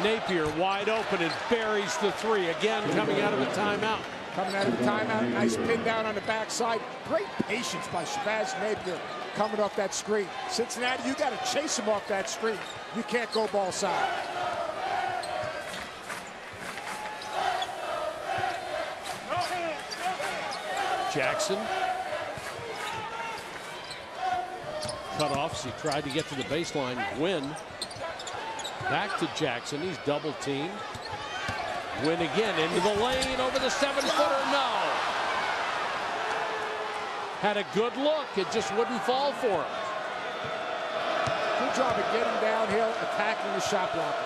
Napier wide open and buries the 3. Again, coming out of a timeout. Coming out of the timeout, nice pin down on the backside. Great patience by Shabazz Napier coming off that screen. Cincinnati, you got to chase him off that screen. You can't go ball side. Jackson. Cutoffs. He tried to get to the baseline. Gwynn. Back to Jackson. He's double teamed. Gwynn again into the lane over the 7-footer. No. Had a good look. It just wouldn't fall for him. Good job of getting downhill, attacking the shot blocker.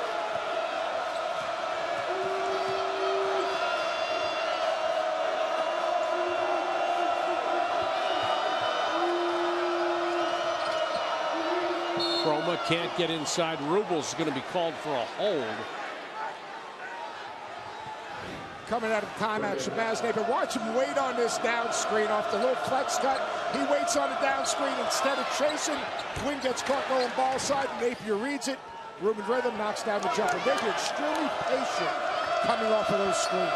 Chroma can't get inside. Rubles is going to be called for a hold. Coming out of timeout, Shabazz Napier. Watch him wait on this down screen off the little flex cut. He waits on the down screen instead of chasing. Gwynn gets caught going ball side. Napier reads it. Ruben Rhythm knocks down the jumper. They're extremely patient coming off of those screens.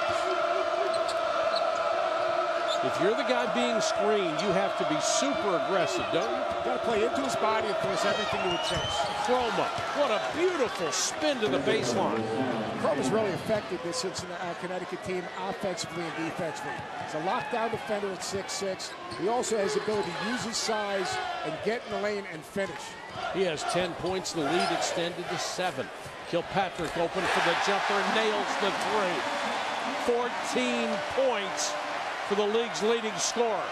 If you're the guy being screened, you have to be super aggressive, don't you? Got to play into his body and force everything to a chase. Chroma, what a beautiful spin to the baseline. Chroma's really affected this Connecticut team offensively and defensively. He's a lockdown defender at 6'6". He also has the ability to use his size and get in the lane and finish. He has 10 points, the lead extended to 7. Kilpatrick open for the jumper, nails the 3. 14 points for the league's leading scorer.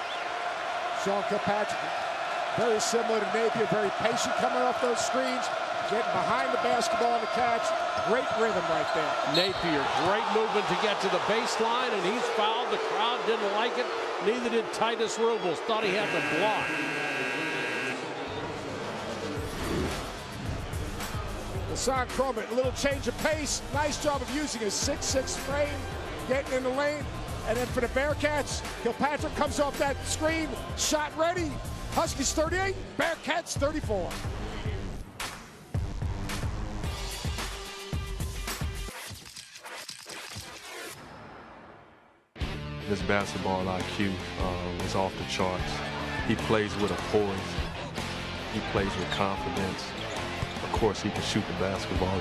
Sean Kilpatrick, very similar to Napier, very patient coming off those screens, getting behind the basketball to catch. Great rhythm right there. Napier, great movement to get to the baseline, and he's fouled. The crowd didn't like it. Neither did Titus Rubles. Thought he had the block. Hassan Chroma, a little change of pace. Nice job of using his 6'6" frame, getting in the lane. And then for the Bearcats, Kilpatrick comes off that screen, shot ready. Huskies 38, Bearcats 34. His basketball IQ is off the charts. He plays with a poise. He plays with confidence. Of course, he can shoot the basketball.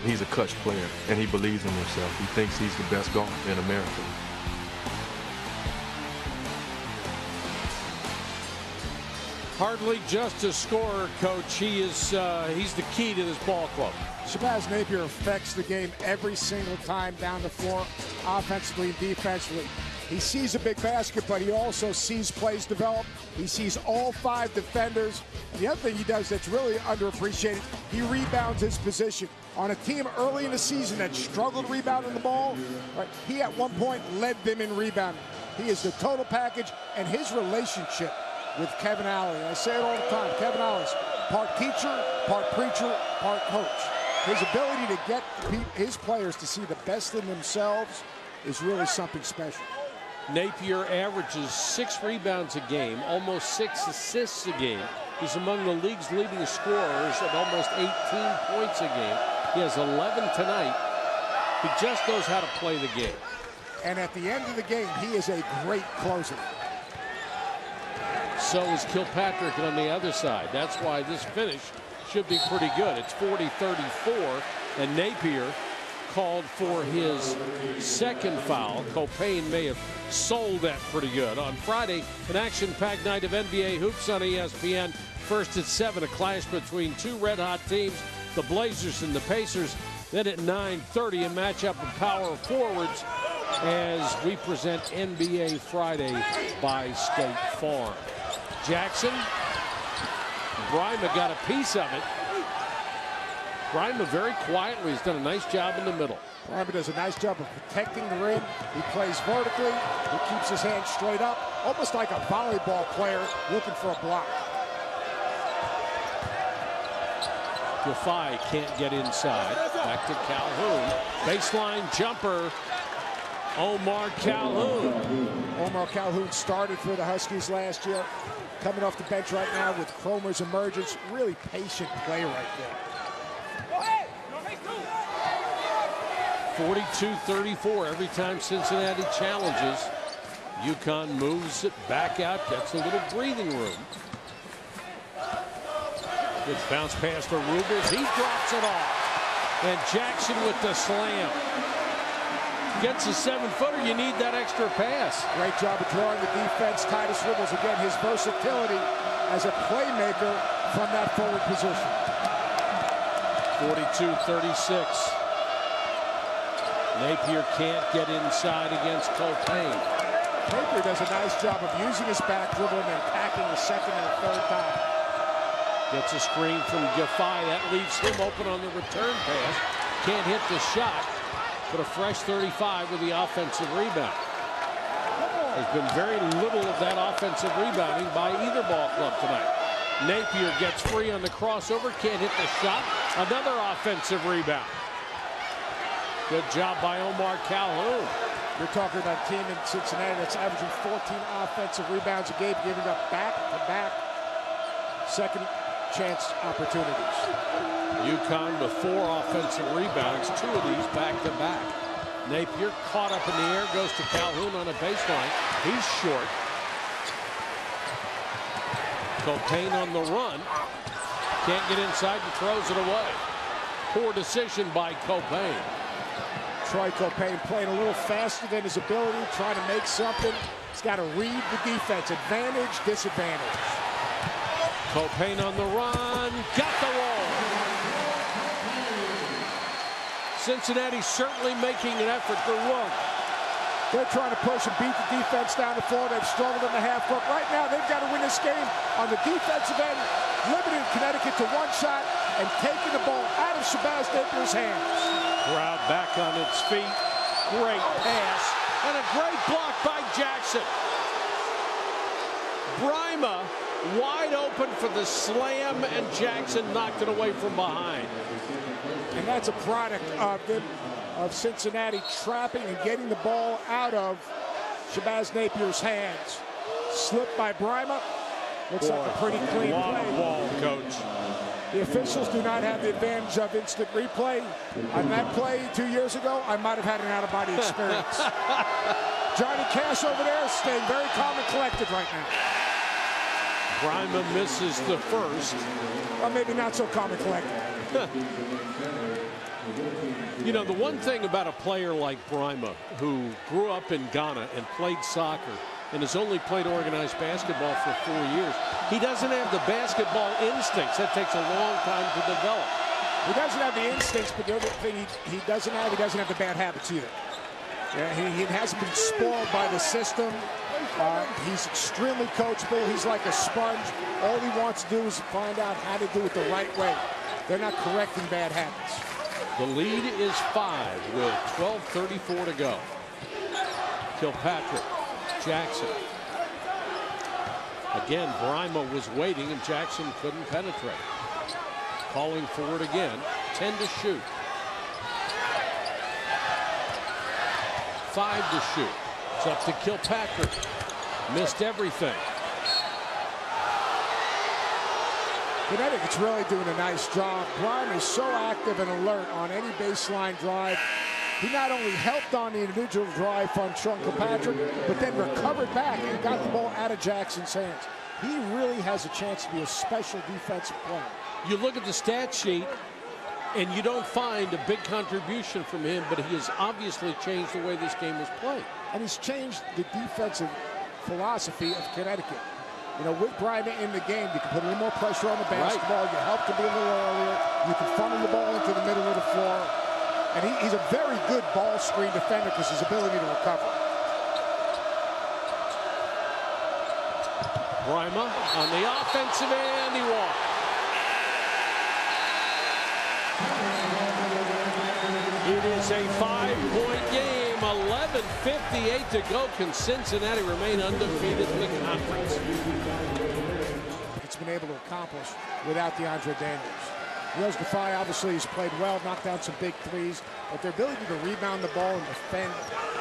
He's a clutch player, and he believes in himself. He thinks he's the best guard in America. Hardly just a scorer, Coach. He's the key to this ball club. Shabazz Napier affects the game every single time down the floor, offensively and defensively. He sees a big basket, but he also sees plays develop. He sees all 5 defenders. And the other thing he does that's really underappreciated, he rebounds his position. On a team early in the season that struggled rebounding the ball, right, he at one point led them in rebounding. He is the total package, and his relationship with Kevin Alley. I say it all the time. Kevin Alley's part teacher, part preacher, part coach. His ability to get his players to see the best in themselves is really something special. Napier averages 6 rebounds a game, almost 6 assists a game. He's among the league's leading scorers at almost 18 points a game. He has 11 tonight. He just knows how to play the game. And at the end of the game, he is a great closer. So is Kilpatrick on the other side. That's why this finish should be pretty good. It's 40-34, and Napier called for his second foul. Copain may have sold that pretty good. On Friday, an action-packed night of NBA hoops on ESPN. First at 7, a clash between 2 red-hot teams, the Blazers and the Pacers. Then at 9:30, a matchup of power forwards as we present NBA Friday by State Farm. Jackson, Bryma got a piece of it. Bryma very quietly has done a nice job in the middle. Bryma does a nice job of protecting the rim. He plays vertically. He keeps his hands straight up, almost like a volleyball player looking for a block. Defy can't get inside. Back to Calhoun. Baseline jumper. Omar Calhoun. Omar Calhoun started for the Huskies last year. Coming off the bench right now with Chroma's emergence. Really patient play right there. 42-34 every time Cincinnati challenges. UConn moves it back out, gets a little breathing room. Good bounce pass to Rubles. He drops it off. And Jackson with the slam. Gets a 7-footer. You need that extra pass. Great job of drawing the defense. Titus Rubles, again, his versatility as a playmaker from that forward position. 42-36. Napier can't get inside against Copain. Napier does a nice job of using his back dribble and then packing the second and third time. Gets a screen from Defy. That leaves him open on the return pass. Can't hit the shot, but a fresh 35 with the offensive rebound. There's been very little of that offensive rebounding by either ball club tonight. Napier gets free on the crossover, can't hit the shot. Another offensive rebound. Good job by Omar Calhoun. You're talking about a team in Cincinnati that's averaging 14 offensive rebounds a game, giving up back-to-back second chance opportunities. UConn with 4 offensive rebounds, 2 of these back-to-back. Napier caught up in the air, goes to Calhoun on a baseline. He's short. Copain on the run. Can't get inside and throws it away. Poor decision by Copain. Troy Copain playing a little faster than his ability, trying to make something. He's got to read the defense. Advantage, disadvantage. Copain on the run. Got the roll. Cincinnati certainly making an effort to run. They're trying to push and beat the defense down the floor. They've struggled in the half court. Right now, they've got to win this game on the defensive end, limiting Connecticut to one shot and taking the ball out of Shabazz Napier's hands. Crowd back on its feet. Great pass and a great block by Jackson. Brima wide open for the slam, and Jackson knocked it away from behind. And that's a product of Cincinnati trapping and getting the ball out of Shabazz Napier's hands. Slipped by Brima. Looks like a pretty clean play. Ball, coach. The officials do not have the advantage of instant replay. On that play 2 years ago, I might have had an out-of-body experience. Johnny Cash over there is staying very calm and collected right now. Brima misses the first. Or maybe not so calm and collected. You know, the one thing about a player like Brima, who grew up in Ghana and played soccer and has only played organized basketball for 4 years, he doesn't have the basketball instincts. That takes a long time to develop. He doesn't have the instincts, but the other thing he doesn't have the bad habits either. Yeah, he hasn't been spoiled by the system. He's extremely coachable. He's like a sponge. All he wants to do is find out how to do it the right way. They're not correcting bad habits. The lead is 5 with 12:34 to go. Kilpatrick, Jackson. Again, Brima was waiting and Jackson couldn't penetrate. Calling for it again. 10 to shoot. 5 to shoot. It's up to Kilpatrick. Missed everything. Connecticut's really doing a nice job. Brima is so active and alert on any baseline drive. He not only helped on the individual drive from Sean Kilpatrick, but then recovered back and got the ball out of Jackson's hands. He really has a chance to be a special defensive player. You look at the stat sheet, and you don't find a big contribution from him, but he has obviously changed the way this game is played. And he's changed the defensive philosophy of Connecticut. You know, with Brima in the game, you can put a little more pressure on the basketball. You help to be a little earlier. You can funnel the ball into the middle of the floor. And he's a very good ball screen defender because his ability to recover. Brima on the offensive end, he walked. It is a 5-point game. 11:58 to go. Can Cincinnati remain undefeated in the conference? It's been able to accomplish without DeAndre Daniels. Rose Defy obviously has played well, knocked down some big threes, but their ability to rebound the ball and defend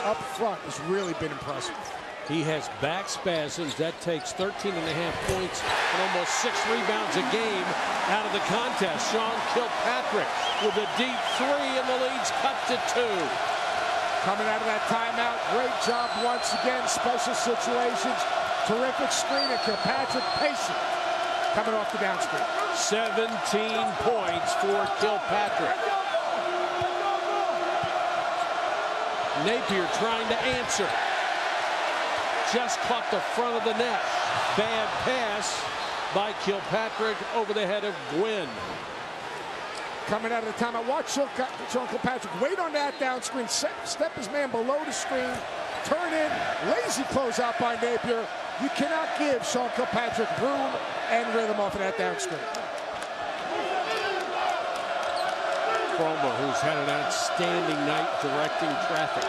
up front has really been impressive. He has back spasms. That takes 13.5 points and almost 6 rebounds a game out of the contest. Sean Kilpatrick with a deep 3, and the lead's cut to 2. Coming out of that timeout, great job once again, special situations, terrific screen, and Kilpatrick patient coming off the down screen. 17 points for Kilpatrick. Napier trying to answer. Just caught the front of the net. Bad pass by Kilpatrick over the head of Gwynn. Coming out of the timeout, watch Sean Kilpatrick wait on that down screen, step his man below the screen, turn in, lazy closeout by Napier. You cannot give Sean Kilpatrick room and rhythm off of that down screen. Croma, who's had an outstanding night directing traffic.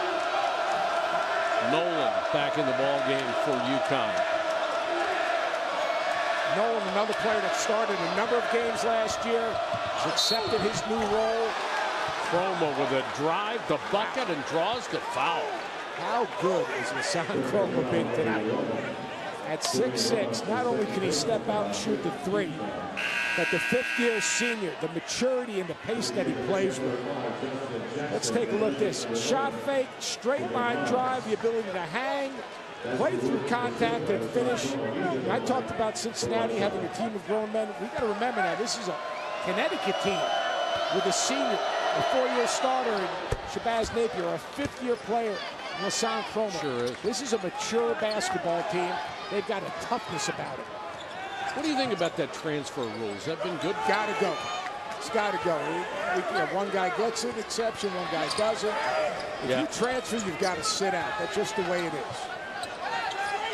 Nolan back in the ball game for UConn. Nolan, another player that started a number of games last year, has accepted his new role. Croma with a drive, the bucket, and draws the foul. How good has Hassan Croma been tonight? At 6'6", not only can he step out and shoot the three, but the fifth-year senior, the maturity and the pace that he plays with. Let's take a look at this. Shot fake, straight line drive, the ability to hang, play through contact and finish. And I talked about Cincinnati having a team of grown men. We got to remember now, this is a Connecticut team with a senior, a four-year starter in Shabazz Napier, a fifth-year player, Lassane Chroma. Sure is. This is a mature basketball team. They've got a toughness about it. What do you think about that transfer rule? Has that been good? Got to go. It's got to go. One guy gets an exception, one guy doesn't. If you transfer, you've got to sit out. That's just the way it is.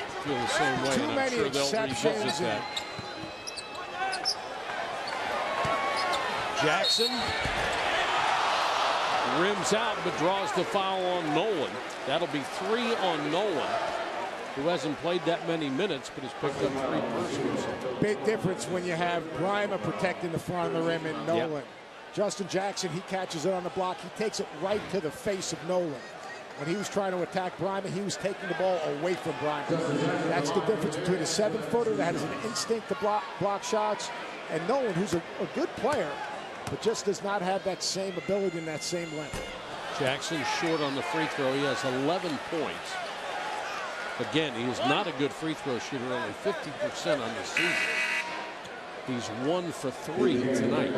I feel the same way. Too many exceptions. Jackson rims out but draws the foul on Nolan. That'll be 3 on Nolan, who hasn't played that many minutes but has picked up 3 personals. Big difference when you have Bryma protecting the front of the rim and Nolan. Yep. Justin Jackson, he catches it on the block. He takes it right to the face of Nolan. When he was trying to attack Bryma, he was taking the ball away from Bryma. That's the difference between a 7-footer that has an instinct to block shots and Nolan, who's a good player, but just does not have that same ability and that same length. Jackson short on the free throw. He has 11 points. Again, he is not a good free throw shooter, only 50% on the season. He's 1 for 3 tonight.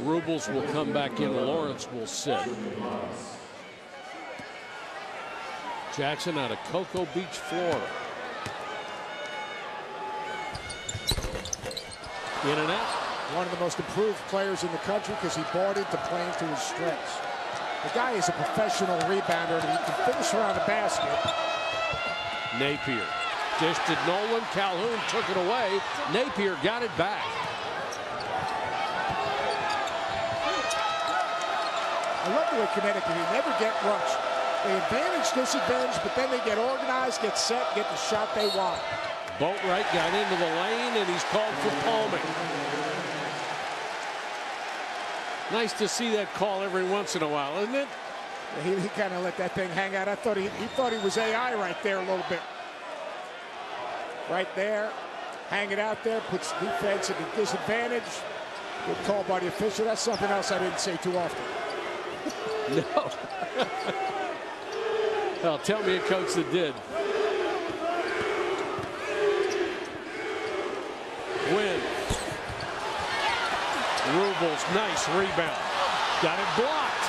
Rubles will come back in. Lawrence will sit. Jackson out of Cocoa Beach, Florida. In and out. One of the most improved players in the country because he bought into playing to his strengths. The guy is a professional rebounder and he can finish around the basket. Napier dished to Nolan. Calhoun took it away. Napier got it back. I love the way Connecticut, they never get rushed. They advantage, disadvantage, but then they get organized, get set, get the shot they want. Boatwright got into the lane and he's called for palming. Nice to see that call every once in a while, isn't it? He kind of let that thing hang out. I thought he thought he was AI right there a little bit. Right there, hang it out there, puts defense at a disadvantage. Good call by the official. That's something else I didn't say too often. No. Well, tell me a coach that did. Win. Rubles, nice rebound. Got it blocked.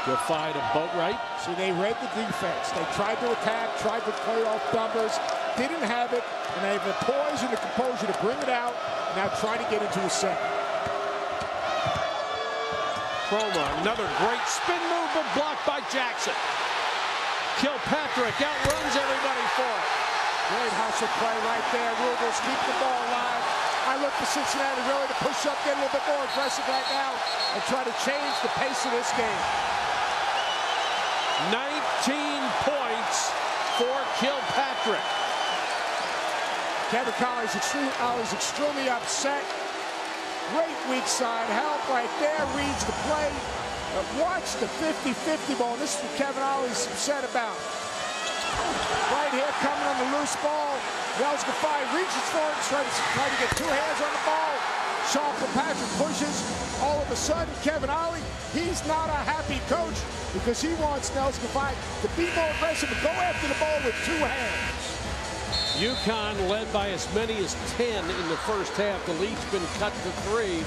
Defy to Boatwright. See, they read the defense. They tried to attack, tried to play off numbers, didn't have it, and they have the poise and the composure to bring it out, now try to get into a set. Chroma, another great spin move, but blocked by Jackson. Kilpatrick outruns everybody for it. Great hustle play right there. Rubles keep the ball alive. I look for Cincinnati really to push up, get a little bit more aggressive right now, and try to change the pace of this game. 19 points for Kilpatrick. Kevin Collins extremely upset. Great weak side help right there. Reads the play. Watch the 50-50 ball. This is what Kevin Ollie's upset about. Right here, coming on the loose ball. Wells Gafai reaches for it, trying to get 2 hands on the ball. Sean Kilpatrick pushes. All of a sudden, Kevin Ollie, he's not a happy coach because he wants Nels Gafai to be more aggressive and go after the ball with 2 hands. UConn led by as many as 10 in the first half. The lead's been cut to 3.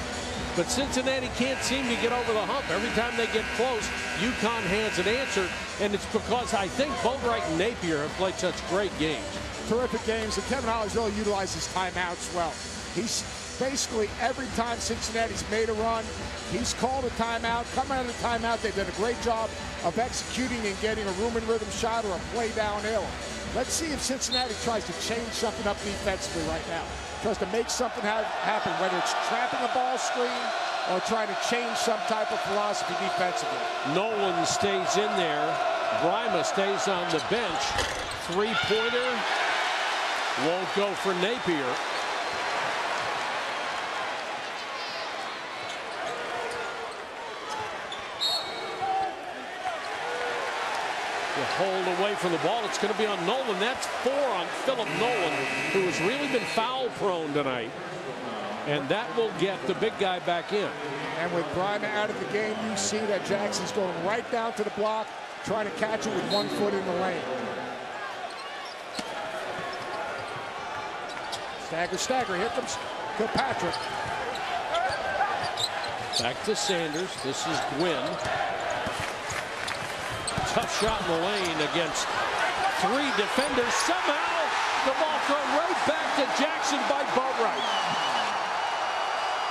But Cincinnati can't seem to get over the hump. Every time they get close, UConn has an answer. And it's because I think Boatwright and Napier have played such great games. Terrific games. And Kevin Ollie's really utilized his timeouts well. He's basically every time Cincinnati's made a run, he's called a timeout. Coming out of the timeout, they've done a great job of executing and getting a room and rhythm shot or a play downhill. Let's see if Cincinnati tries to change something up defensively right now. Tries to make something happen, whether it's trapping a ball screen or trying to change some type of philosophy defensively. Nolan stays in there. Bryma stays on the bench. 3-pointer won't go for Napier. The hold away from the ball. It's going to be on Nolan. That's 4 on Philip Nolan, who has really been foul prone tonight. And that will get the big guy back in. And with Bryma out of the game, you see that Jackson's going right down to the block, trying to catch it with 1 foot in the lane. Stagger, stagger. Here comes Kilpatrick. Back to Sanders. This is Gwynn. Tough shot in the lane against 3 defenders. Somehow the ball thrown right back to Jackson by Boatwright.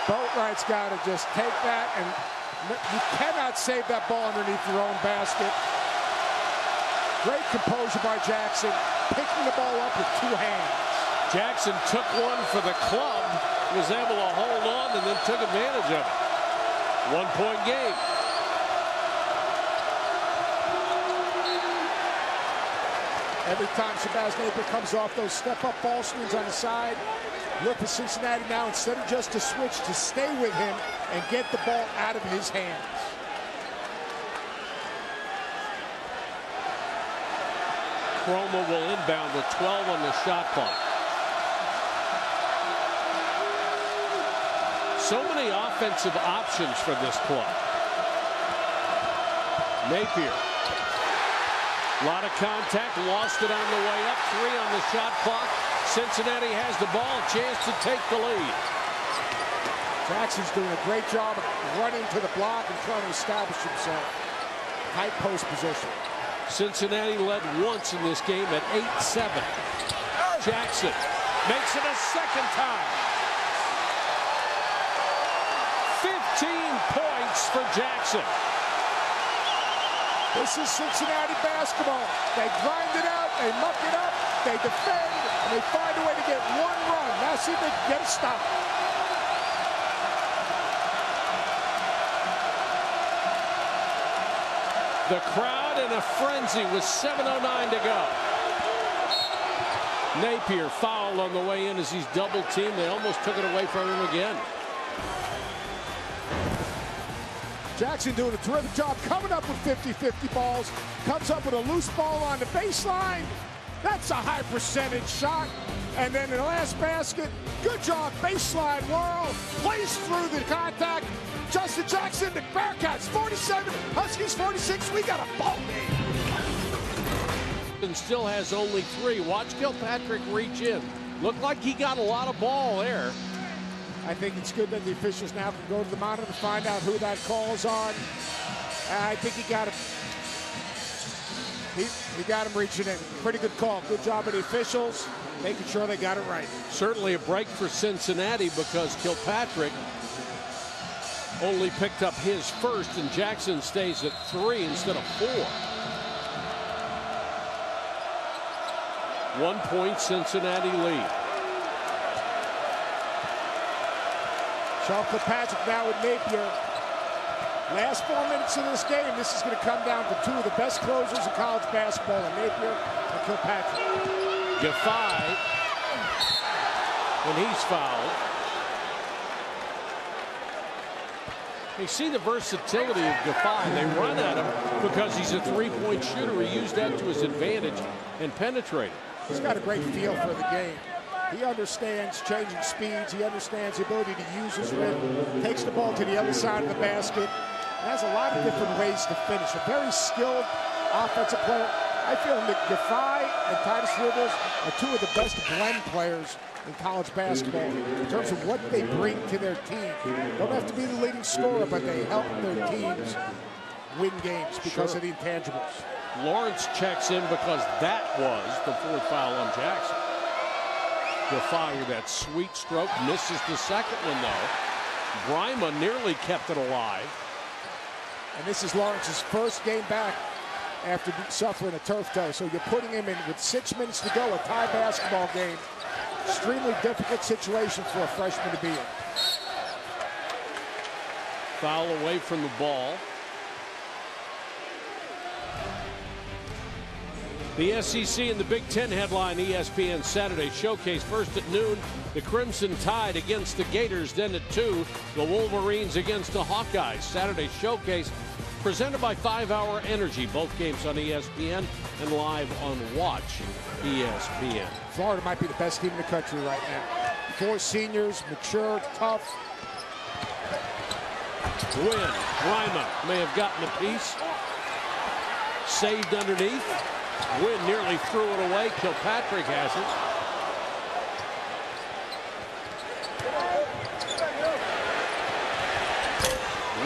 Boatwright's got to just take that, and you cannot save that ball underneath your own basket. Great composure by Jackson, picking the ball up with 2 hands. Jackson took one for the club, was able to hold on, and then took advantage of it. 1-point game. Every time Shabazz Napier comes off those step-up ball screens on the side, look for Cincinnati now, instead of just to switch, to stay with him and get the ball out of his hands. Chroma will inbound with 12 on the shot clock. So many offensive options for this club. Napier. A lot of contact, lost it on the way up. 3 on the shot clock. Cincinnati has the ball, a chance to take the lead. Jackson's doing a great job of running to the block and trying to establish himself. High post position. Cincinnati led once in this game at 8-7. Jackson makes it a second time. 15 points for Jackson. This is Cincinnati basketball. They grind it out, they muck it up, they defend, and they find a way to get 1 run. Now see if they can get a stop. The crowd in a frenzy with 7:09 to go. Napier fouled on the way in as he's double teamed. They almost took it away from him again. Jackson doing a terrific job coming up with 50-50 balls. Comes up with a loose ball on the baseline. That's a high percentage shot. And then in the last basket, good job, baseline whirl. Plays through the contact. Justin Jackson, the Bearcats 47, Huskies 46. We got a ball game. And still has only 3. Watch Kilpatrick reach in. Looked like he got a lot of ball there. I think it's good that the officials now can go to the monitor to find out who that call is on. I think he got him. He got him reaching in. Pretty good call. Good job of the officials, making sure they got it right. Certainly a break for Cincinnati because Kilpatrick only picked up his first, and Jackson stays at 3 instead of 4. 1 point Cincinnati lead. Sean Kilpatrick now with Napier. Last 4 minutes of this game, this is going to come down to 2 of the best closers in college basketball, and Napier and Kilpatrick. Giffey, and he's fouled. You see the versatility of Giffey. They run at him because he's a 3-point shooter. He used that to his advantage and penetrated. He's got a great feel for the game. He understands changing speeds. He understands the ability to use his rhythm. Takes the ball to the other side of the basket. Has a lot of different ways to finish. A very skilled offensive player. I feel that Giffey and Titus Rivers are 2 of the best blend players in college basketball in terms of what they bring to their team. Don't have to be the leading scorer, but they help their teams win games because of the intangibles. Lawrence checks in because that was the 4th foul on Jackson. Giffey with that sweet stroke, misses the second one though. Bryma nearly kept it alive. And this is Lawrence's first game back after suffering a turf toe. So you're putting him in with 6 minutes to go, a tie basketball game. Extremely difficult situation for a freshman to be in. Foul away from the ball. The SEC and the Big Ten headline ESPN Saturday Showcase. First at noon, the Crimson Tide against the Gators. Then at 2, the Wolverines against the Hawkeyes. Saturday Showcase presented by 5 Hour Energy. Both games on ESPN and live on Watch ESPN. Florida might be the best team in the country right now. 4 seniors, mature, tough. Gwynn, Grima may have gotten a piece. Saved underneath. Gwynn nearly threw it away. Kilpatrick has it.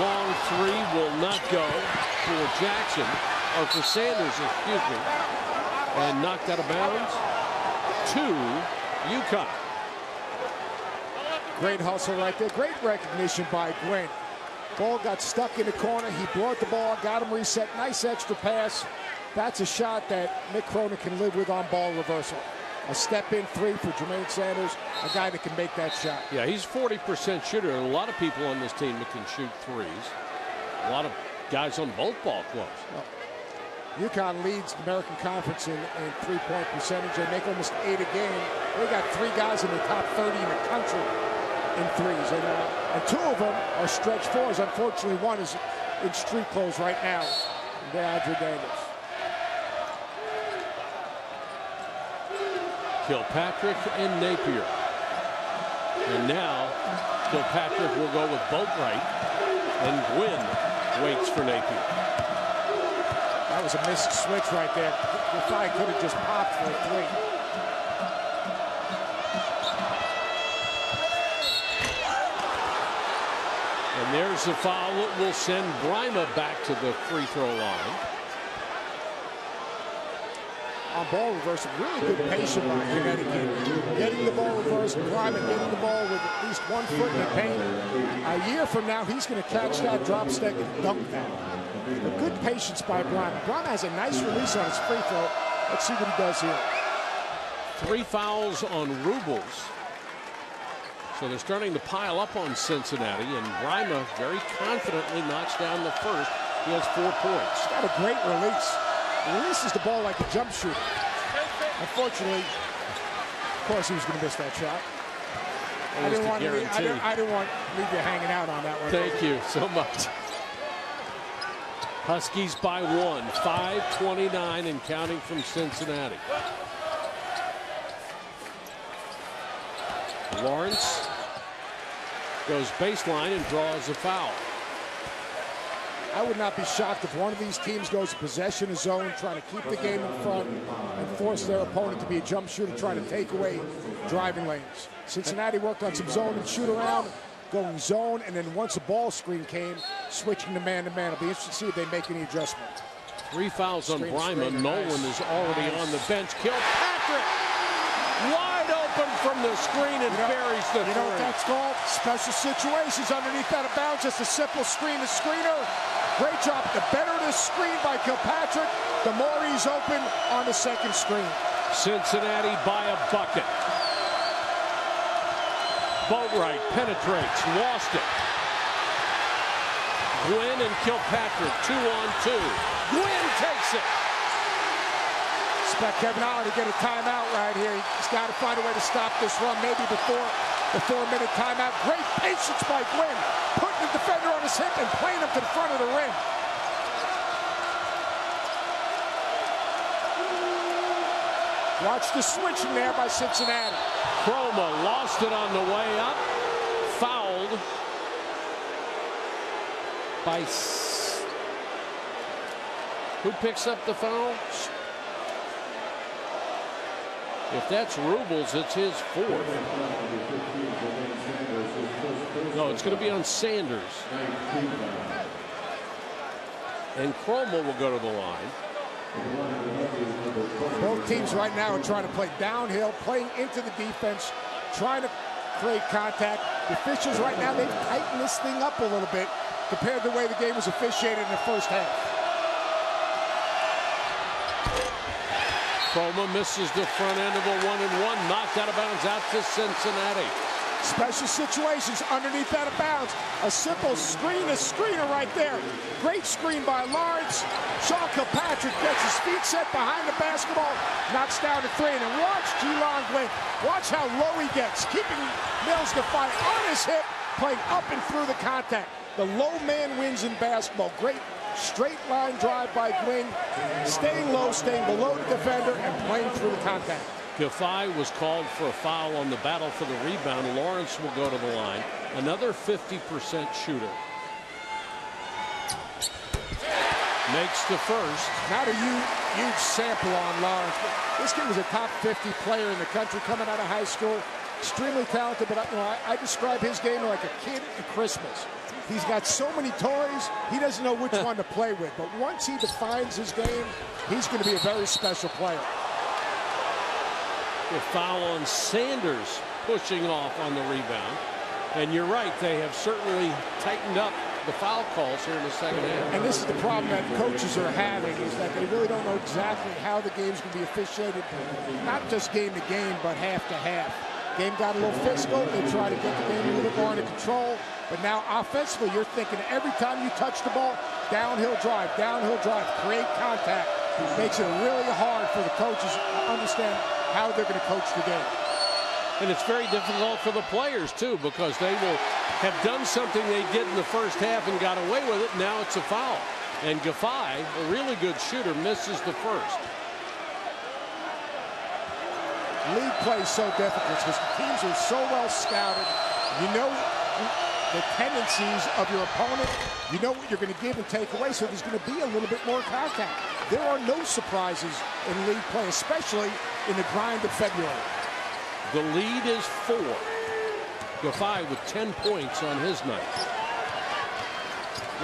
Long three will not go for Jackson, or for Sanders, excuse me. And knocked out of bounds to UConn. Great hustle right there. Great recognition by Gwynn. Ball got stuck in the corner. He brought the ball, got him reset. Nice extra pass. That's a shot that Mick Cronin can live with on ball reversal. A step-in 3 for Jermaine Sanders, a guy that can make that shot. Yeah, he's 40% shooter, and a lot of people on this team that can shoot threes. A lot of guys on both ball clubs. Well, UConn leads the American Conference in three-point percentage. They make almost 8 a game. They got 3 guys in the top 30 in the country in threes, and 2 of them are stretch 4s. Unfortunately, 1 is in street clothes right now. DeAndre Daniels. Kilpatrick and Napier. And now Kilpatrick will go with Boatwright, and Gwynn waits for Napier. That was a missed switch right there. Defy could have just popped for a 3. And there's a foul that will send Grima back to the free throw line. On ball reversal, really good patience by Connecticut. Getting the ball reversed, Grima getting the ball with at least 1 foot in the paint. A year from now, he's going to catch that drop stick and dunk that. But good patience by Grima. Grima has a nice release on his free throw. Let's see what he does here. 3 fouls on Rubles. So they're starting to pile up on Cincinnati, and Grima very confidently knocks down the first. He has 4 points. He's got a great release. He releases the ball like a jump shooter. Unfortunately, of course, he was going to miss that shot. I didn't want to leave you hanging out on that one. Thank you so much. Huskies by 1, 5:29 and counting from Cincinnati. Lawrence goes baseline and draws a foul. I would not be shocked if one of these teams goes to possession of zone, trying to keep the game in front and force their opponent to be a jump shooter, trying to take away driving lanes. Cincinnati worked on some zone and shoot around, going zone, and then once a ball screen came, switching to man-to-man. It'll be interesting to see if they make any adjustment. 3 fouls on Grima. Nolan is already on the bench. Kilpatrick wide open from the screen and buries the 3. You know what that's called? Special situations underneath out of bounds. Just a simple screen to screener. Great job. The better the screen by Kilpatrick, the more he's open on the second screen. Cincinnati by a bucket. Boatwright penetrates, lost it. Gwynn and Kilpatrick 2-on-2. Gwynn takes it. Expect Kevin Ollie to get a timeout right here. He's got to find a way to stop this run, maybe before the 4-minute timeout. Great patience by Gwynn, putting the defender on his hip and playing him to the front of the rim. Watch the switching there by Cincinnati. Chroma lost it on the way up. Fouled by... Who picks up the foul? If that's Rubles, it's his 4th. No, it's going to be on Sanders. And Chroma will go to the line. Both teams right now are trying to play downhill, playing into the defense, trying to create contact. The officials right now, they've tightened this thing up a little bit compared to the way the game was officiated in the first half. Chroma misses the front end of a 1-and-1, knocked out of bounds out to Cincinnati. Special situations underneath out of bounds. A simple screen, a screener right there. Great screen by Lawrence. Sean Kilpatrick gets his feet set behind the basketball, knocks down to 3. And then watch G-Long Gwynn. Watch how low he gets, keeping Mills Defy on his hip, playing up and through the contact. The low man wins in basketball. Great Straight line drive by Gwynn, staying low, staying below the defender, and playing through the contact. Giffey was called for a foul on the battle for the rebound. Lawrence will go to the line. Another 50% shooter. Makes the first. Not a huge sample on Lawrence. This kid was a top 50 player in the country coming out of high school. Extremely talented, but I describe his game like a kid at Christmas. He's got so many toys, he doesn't know which one to play with. But once he defines his game, he's going to be a very special player. The foul on Sanders pushing off on the rebound. And you're right, they have certainly tightened up the foul calls here in the second half. And this is the problem that coaches are having, is that they really don't know exactly how the game's going to be officiated, not just game to game, but half to half. Game got a little physical. They try to get the game a little more under control. But now offensively, you're thinking every time you touch the ball, downhill drive, create contact. It makes it really hard for the coaches to understand how they're going to coach the game. And it's very difficult for the players, too, because they will have done something they did in the first half and got away with it. Now it's a foul. And Giffey, a really good shooter, misses the first. League play is so difficult because the teams are so well scouted. You know the tendencies of your opponent. You know what you're going to give and take away, so there's going to be a little bit more contact. There are no surprises in league play, especially in the grind of February. The lead is 4. Giffey with 10 points on his night.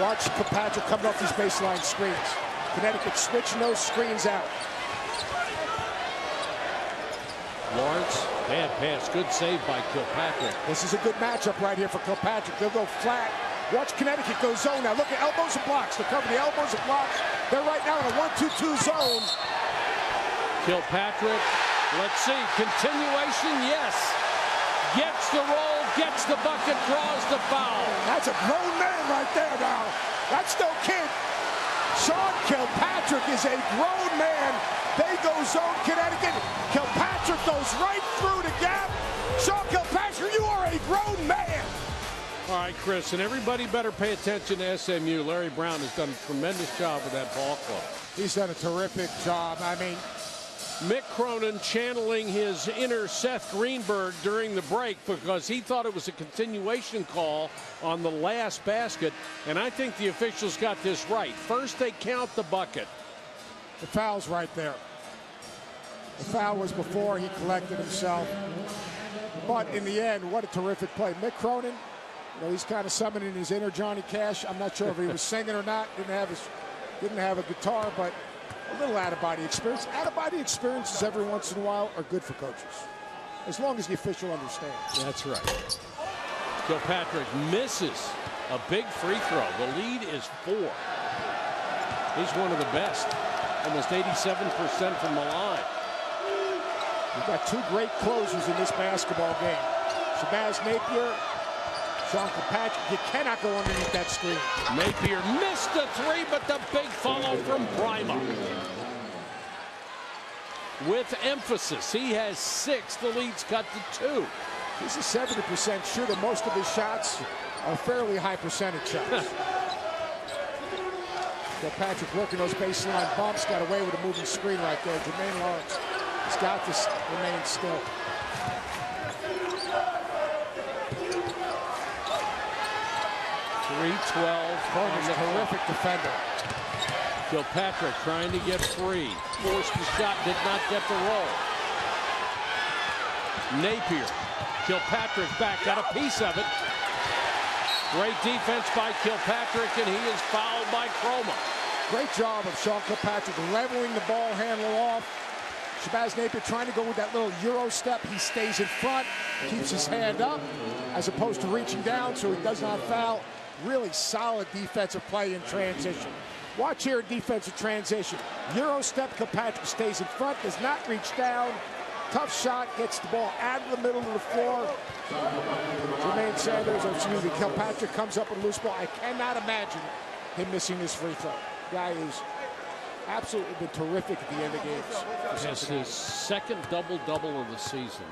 Watch Kilpatrick coming off these baseline screens. Connecticut switching those screens out. Lawrence, bad pass, good save by Kilpatrick. This is a good matchup right here for Kilpatrick. They'll go flat. Watch Connecticut go zone now. Look at elbows and blocks. They're covering the elbows and blocks. They're right now in a 1-2-2 zone. Kilpatrick, let's see, continuation, yes. Gets the roll, gets the bucket, draws the foul. That's a grown man right there now. That's no kid. Sean Kilpatrick is a grown man. They go zone Connecticut. Kilpatrick goes right through the gap. Sean Kilpatrick, you are a grown man. All right, Chris, and everybody better pay attention to SMU. Larry Brown has done a tremendous job with that ball club. He's done a terrific job. I mean, Mick Cronin channeling his inner Seth Greenberg during the break because he thought it was a continuation call on the last basket, and I think the officials got this right. First, they count the bucket. The foul's right there. The foul was before he collected himself. But in the end, what a terrific play. Mick Cronin, you know, he's kind of summoning his inner Johnny Cash. I'm not sure if he was singing or not. Didn't have a guitar, but a little out-of-body experience. Out-of-body experiences every once in a while are good for coaches, as long as the official understands. That's right. Kilpatrick misses a big free throw. The lead is 4. He's one of the best. Almost 87% from the line. We've got 2 great closers in this basketball game. Shabazz Napier, Sean Kilpatrick. You cannot go underneath that screen. Napier missed the 3, but the big follow from Prima. With emphasis, he has 6. The lead's cut to 2. He's a 70% shooter. Most of his shots are fairly high percentage shots. Kilpatrick working those baseline bumps, got away with a moving screen right there. Jermaine Lawrence has got to remain still. .312. Terrific defender. Kilpatrick trying to get free. Forced the shot, did not get the roll. Napier. Kilpatrick back, got a piece of it. Great defense by Kilpatrick, and he is fouled by Chroma. Great job of Sean Kilpatrick leveling the ball handler off. Shabazz Napier trying to go with that little Euro step. He stays in front, keeps his hand up, as opposed to reaching down so he does not foul. Really solid defensive play in transition. Watch here in defensive transition. Euro step, Kilpatrick stays in front, does not reach down. Tough shot, gets the ball out of the middle of the floor. Jermaine Sanders, Kilpatrick comes up with a loose ball. I cannot imagine him missing this free throw. Guy is absolutely been terrific at the end of games. It's his second double-double of the season.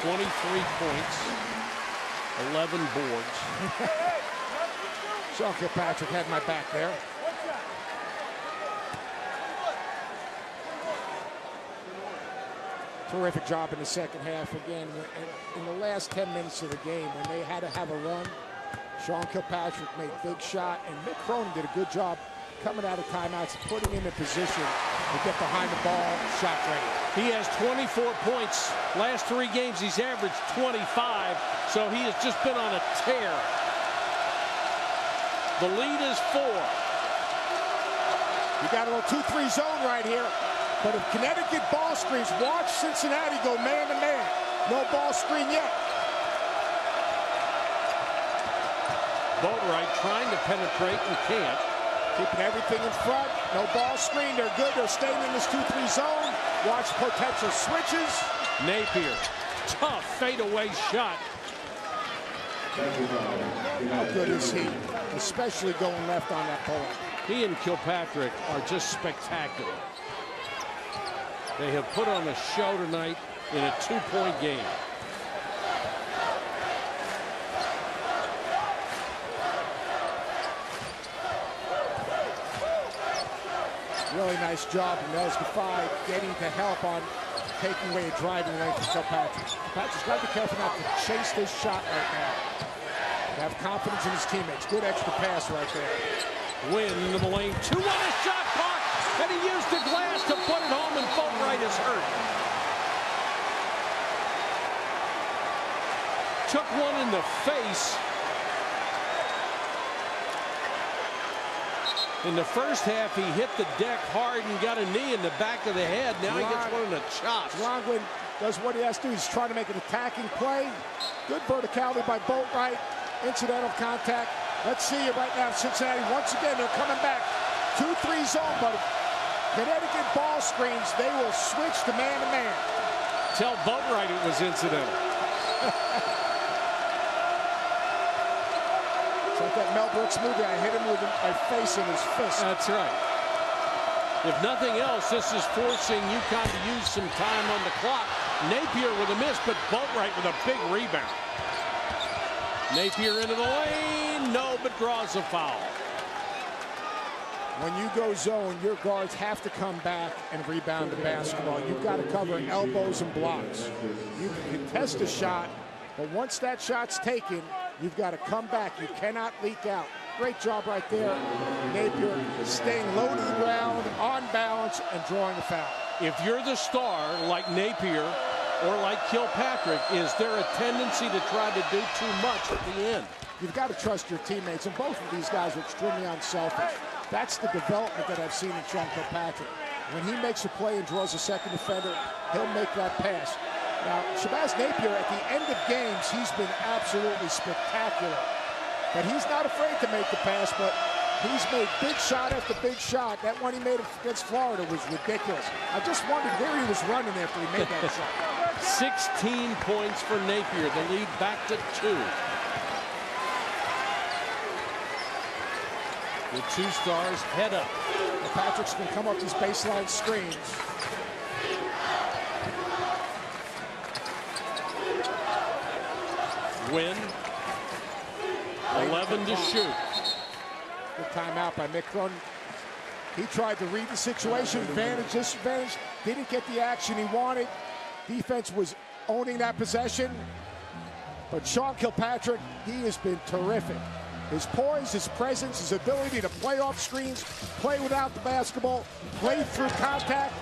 .23 points, 11 boards. Sean Kilpatrick had my back there. Terrific job in the second half. Again, in the last 10 minutes of the game, when they had to have a run, Sean Kilpatrick made a big shot, and Mick Cronin did a good job coming out of timeouts, putting him in position to get behind the ball, shot ready. He has 24 points. Last 3 games, he's averaged 25, so he has just been on a tear. The lead is 4. You got a little 2-3 zone right here. But if Connecticut ball screens, watch Cincinnati go man-to-man. No ball screen yet. Boatwright trying to penetrate and can't. Keeping everything in front. No ball screen. They're good. They're staying in this 2-3 zone. Watch potential switches. Napier, tough fadeaway shot. How good is he? Especially going left on that pull. He and Kilpatrick are just spectacular. They have put on a show tonight in a 2-point game. Really nice job from Els Gafai getting to help on taking away a driving lane from Kilpatrick. Kilpatrick's got to be careful not to chase this shot right now. Have confidence in his teammates. Good extra pass right there. Win into the lane. 2 on a shot clock. And he used the glass to put it home, and Boatwright is hurt. Took one in the face. In the first half, he hit the deck hard and got a knee in the back of the head. Now he gets one in the chops. Longwin does what he has to do. He's trying to make an attacking play. Good verticality by Boatwright. Incidental contact. Let's see it right now. Cincinnati, once again, they're coming back. 2-3 zone, but Connecticut ball screens, they will switch to man-to-man. Tell Boatwright it was incidental. It's like that Mel Brooks movie. I hit him with my face in his fist. That's right. If nothing else, this is forcing UConn to use some time on the clock. Napier with a miss, but Boatwright with a big rebound. Napier into the lane. No, but draws a foul. When you go zone, your guards have to come back and rebound the basketball. You've got to cover elbows and blocks. You can contest a shot, but once that shot's taken, you've got to come back. You cannot leak out. Great job right there. Napier staying low to the ground, on balance, and drawing a foul. If you're the star, like Napier or like Kilpatrick, is there a tendency to try to do too much at the end? You've got to trust your teammates, and both of these guys are extremely unselfish. That's the development that I've seen in Sean Kilpatrick. When he makes a play and draws a second defender, he'll make that pass. Now, Shabazz Napier, at the end of games, he's been absolutely spectacular. But he's not afraid to make the pass, but he's made big shot after big shot. That one he made against Florida was ridiculous. I just wondered where he was running after he made that shot. 16 points for Napier. The lead back to 2. The 2 stars head up. Patrick's going to come up these baseline screens. Win. 11 to shoot. Good timeout by Mick Cronin. He tried to read the situation, advantage, disadvantage. Didn't get the action he wanted. Defense was owning that possession. But Sean Kilpatrick, he has been terrific. His poise, his presence, his ability to play off screens, play without the basketball, play through contact.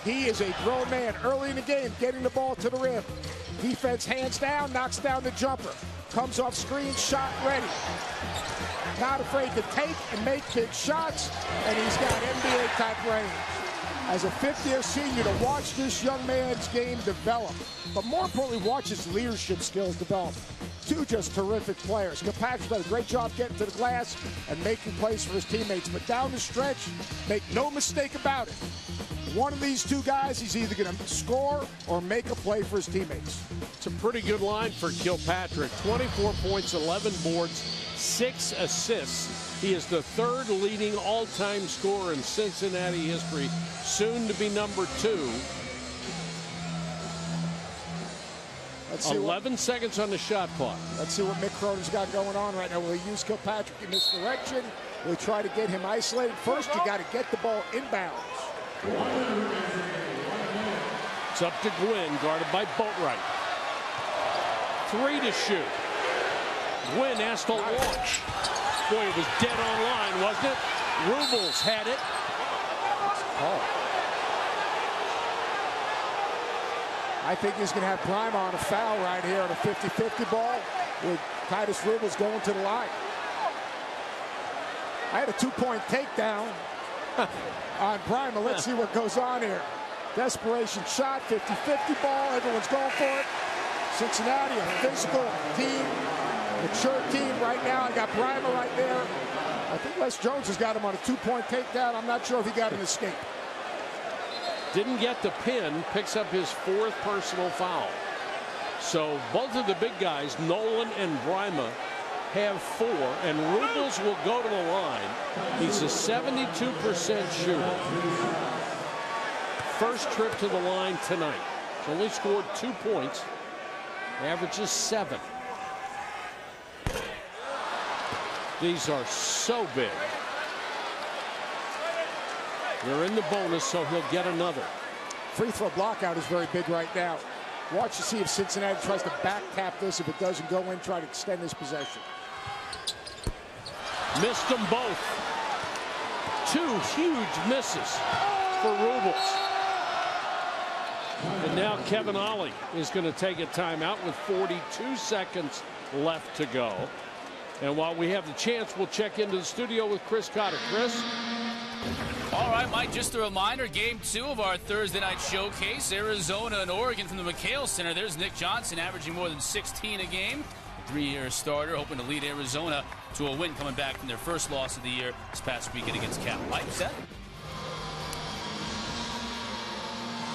He is a grown man early in the game, getting the ball to the rim. Defense hands down, knocks down the jumper. Comes off screen, shot ready. Not afraid to take and make big shots, and he's got NBA-type range. As a fifth-year senior, to watch this young man's game develop, but more importantly, watch his leadership skills develop. 2 just terrific players. Kilpatrick done a great job getting to the glass and making plays for his teammates, but down the stretch, make no mistake about it, one of these 2 guys, he's either going to score or make a play for his teammates. It's a pretty good line for Kilpatrick. 24 points, 11 boards, 6 assists. He is the 3rd leading all-time scorer in Cincinnati history, soon to be number 2. Let's see 11 seconds on the shot clock. Let's see what Mick Cronin's got going on right now. Will he use Kilpatrick in misdirection? Will he try to get him isolated? First, you got to get the ball inbounds. It's up to Gwynn, guarded by Boatwright. 3 to shoot. Gwynn has to launch. Boy, it was dead on line, wasn't it? Rubles had it. I think he's going to have Prime on a foul right here on a 50-50 ball with Titus Rubles going to the line. I had a 2-point takedown on Prime. Let's see what goes on here. Desperation shot, 50-50 ball. Everyone's going for it. Cincinnati, a physical team, mature team right now. I got Brymer right there. I think Les Jones has got him on a 2-point takedown. I'm not sure if he got an escape. Didn't get the pin, picks up his 4th personal foul. So both of the big guys, Nolan and Brymer, have 4, and Rubles will go to the line. He's a 72% shooter. First trip to the line tonight. He's only scored 2 points. Averages 7. These are so big. They're in the bonus, so he'll get another. Free throw blockout is very big right now. Watch to see if Cincinnati tries to back tap this. If it doesn't go in, try to extend this possession. Missed them both. 2 huge misses for Rubles. And now Kevin Ollie is going to take a timeout with 42 seconds left to go. And while we have the chance, we'll check into the studio with Chris Cotter. Chris? All right, Mike, just a reminder, Game 2 of our Thursday night showcase, Arizona and Oregon from the McHale Center. There's Nick Johnson averaging more than 16 a game. A 3-year starter hoping to lead Arizona to a win coming back from their first loss of the year this past weekend against Cal. Mike, set?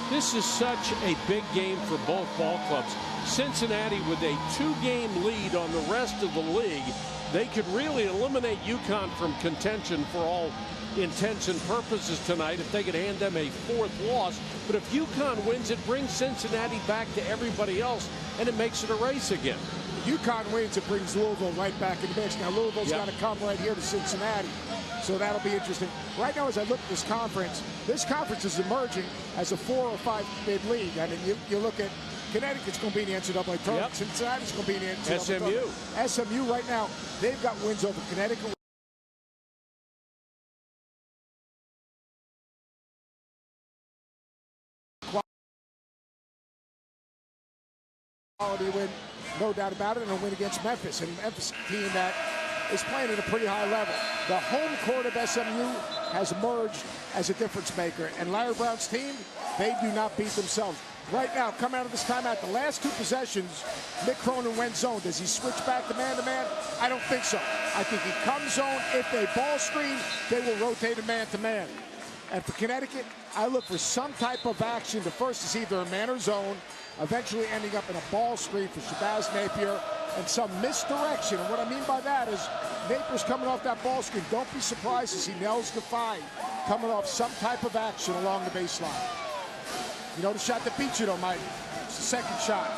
This is such a big game for both ball clubs. Cincinnati with a 2-game lead on the rest of the league. They could really eliminate UConn from contention for all intents and purposes tonight if they could hand them a 4th loss. But if UConn wins, it brings Cincinnati back to everybody else, and it makes it a race again. UConn wins, it brings Louisville right back in the mix. Now Louisville's got to come right here to Cincinnati, so that'll be interesting. Right now, as I look at this conference is emerging as a 4 or 5 bid league. I mean, you look at Connecticut's going to be in the NCAA tournament. Yep. Cincinnati's going to be in the NCAA tournament. SMU right now, they've got wins over Connecticut. Quality win, no doubt about it, and a win against Memphis. And Memphis team that is playing at a pretty high level. The home court of SMU has emerged as a difference maker. And Larry Brown's team, they do not beat themselves. Right now, coming out of this timeout, the last 2 possessions, Mick Cronin went zone. Does he switch back to man-to-man? I don't think so. I think he comes zone. If they ball screen, they will rotate a man-to-man. And for Connecticut, I look for some type of action. The first is either a man or zone, eventually ending up in a ball screen for Shabazz Napier and some misdirection. And what I mean by that is Napier's coming off that ball screen. Don't be surprised to see Nels Defy coming off some type of action along the baseline. You know the shot that beats you, though, Mike. It's the second shot.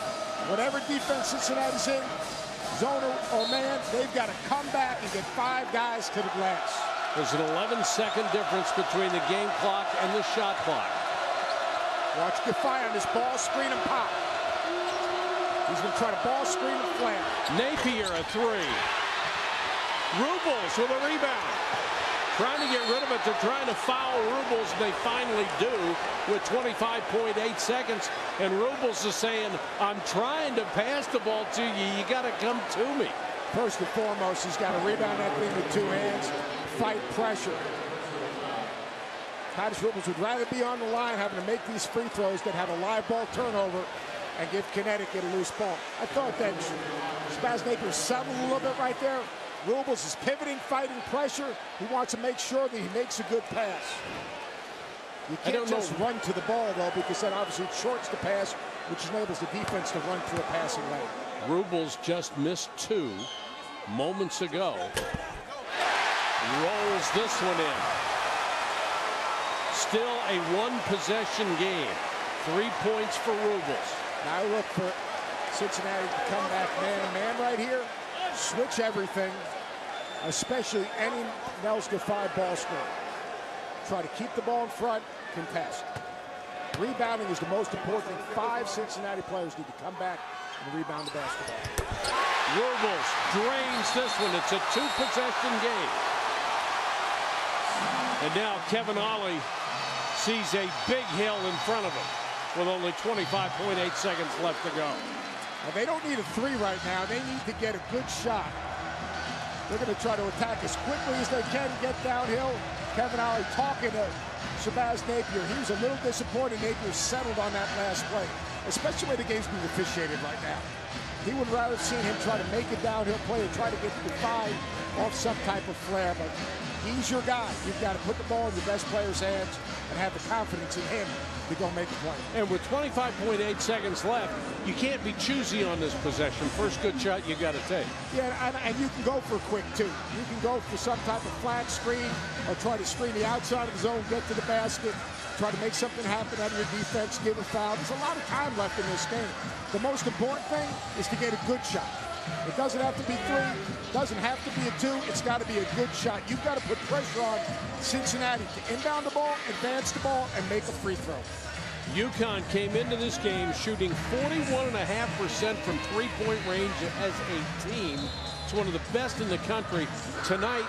Whatever defense Cincinnati's in, zone or man, they've got to come back and get 5 guys to the glass. There's an 11-second difference between the game clock and the shot clock. Watch Defy on this ball screen and pop. He's going to try to ball screen and flat. Napier a 3. Rubles with a rebound. Trying to get rid of it. They're trying to foul Rubles. They finally do with 25.8 seconds. And Rubles is saying, I'm trying to pass the ball to you. You got to come to me. First and foremost, he's got to rebound that thing with 2 hands. Fight pressure. Titus Rubles would rather be on the line having to make these free throws than have a live ball turnover and give Connecticut a loose ball. I thought that Shabazz Napier settled a little bit right there. Rubles is pivoting, fighting pressure. He wants to make sure that he makes a good pass. You can't just run to the ball, though, because that obviously shorts the pass, which enables the defense to run through a passing lane. Rubles just missed 2 moments ago. Rolls this one in. Still a 1-possession game. 3 points for Rubles. Now look for Cincinnati to come back man-to-man right here. Switch everything, especially any Nels Defy ball screen. Try to keep the ball in front, contest. Rebounding is the most important thing. 5 Cincinnati players need to come back and rebound the basketball. Rubles drains this one. It's a 2-possession game. And now Kevin Ollie sees a big hill in front of him with only 25.8 seconds left to go. Well, they don't need a 3 right now. They need to get a good shot. They're going to try to attack as quickly as they can, get downhill. Kevin Ollie talking to Shabazz Napier. He was a little disappointed Napier settled on that last play, especially when the game's being officiated right now. He would rather have seen him try to make a downhill play or try to get Defy off some type of flare, but he's your guy. You've got to put the ball in your best player's hands and have the confidence in him to go make a play. And with 25.8 seconds left, you can't be choosy on this possession. First good shot you got to take. Yeah, and you can go for a quick, too. You can go for some type of flat screen or try to screen the outside of the zone, get to the basket, try to make something happen out of your defense, give a foul. There's a lot of time left in this game. The most important thing is to get a good shot. It doesn't have to be 3, doesn't have to be a 2, it's got to be a good shot. You've got to put pressure on Cincinnati to inbound the ball, advance the ball, and make a free throw. UConn came into this game shooting 41.5% from three-point range as a team. It's one of the best in the country. Tonight,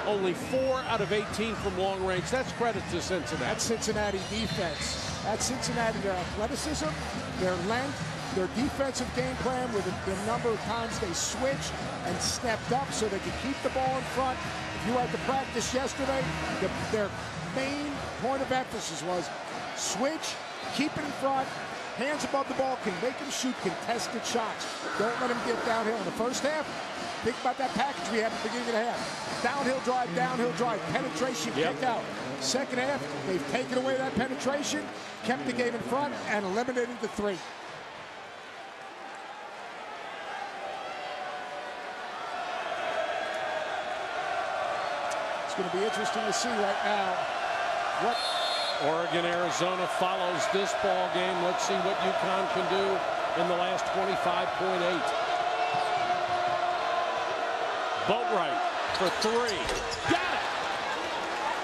only 4 out of 18 from long range. That's credit to Cincinnati. That's Cincinnati defense. That's Cincinnati, their athleticism, their length, their defensive game plan with the number of times they switched and stepped up so they could keep the ball in front. If you had to practice yesterday, their main point of emphasis was switch, keep it in front, hands above the ball, can make them shoot contested shots. Don't let them get downhill in the first half. Think about that package we had at the beginning of the half. Downhill drive, penetration, kick out. Second half, they've taken away that penetration, kept the game in front, and eliminated the 3. It's going to be interesting to see right now what Oregon, Arizona follows this ball game. Let's see what UConn can do in the last 25.8. Boatwright for 3. Got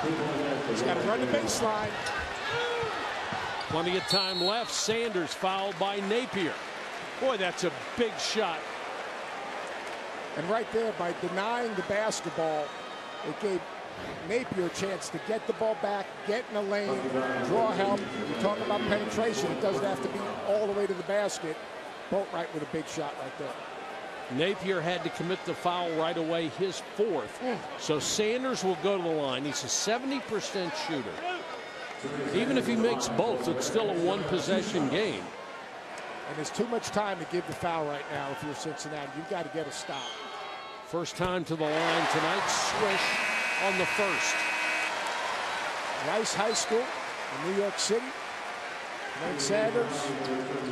it! He's got to run the baseline. Plenty of time left. Sanders fouled by Napier. Boy, that's a big shot. And right there, by denying the basketball, it gave Napier a chance to get the ball back, get in the lane, draw help. You talk about penetration. It doesn't have to be all the way to the basket. Boatwright with a big shot right there. Napier had to commit the foul right away, his 4th. So Sanders will go to the line. He's a 70% shooter. Even if he makes both, it's still a 1-possession game. And there's too much time to give the foul right now if you're Cincinnati. You've got to get a stop. First time to the line tonight. Swish on the first. Rice High School in New York City. Wayne Sanders,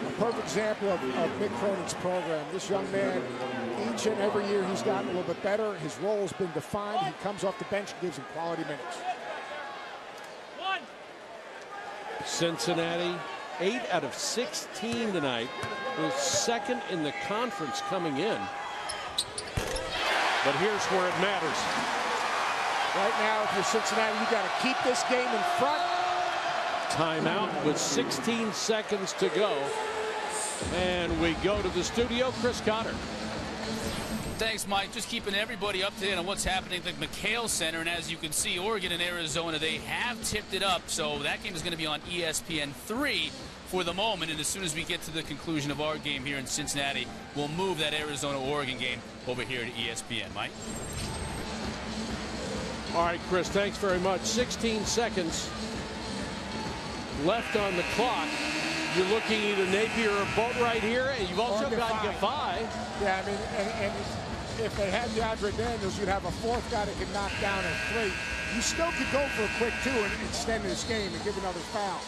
a perfect example of Mick Cronin's program. This young man, each and every year he's gotten a little bit better. His role has been defined. He comes off the bench and gives him quality minutes. Cincinnati, 8 out of 16 tonight. Was second in the conference coming in. But here's where it matters. Right now, if you're Cincinnati, you got to keep this game in front. Timeout with 16 seconds to go. And we go to the studio. Chris Cotter. Thanks, Mike. Just keeping everybody up to date on what's happening at the McHale Center. And as you can see, Oregon and Arizona, they have tipped it up. So that game is going to be on ESPN 3 for the moment. And as soon as we get to the conclusion of our game here in Cincinnati, we'll move that Arizona-Oregon game over here to ESPN. Mike? All right, Chris, thanks very much. 16 seconds left on the clock. You're looking either Napier or Boatwright here, and you've also got Defy. Yeah, I mean, and if they had DeAndre Daniels, you'd have a 4th guy that could knock down a 3. You still could go for a quick 2 and extend this game and give another foul.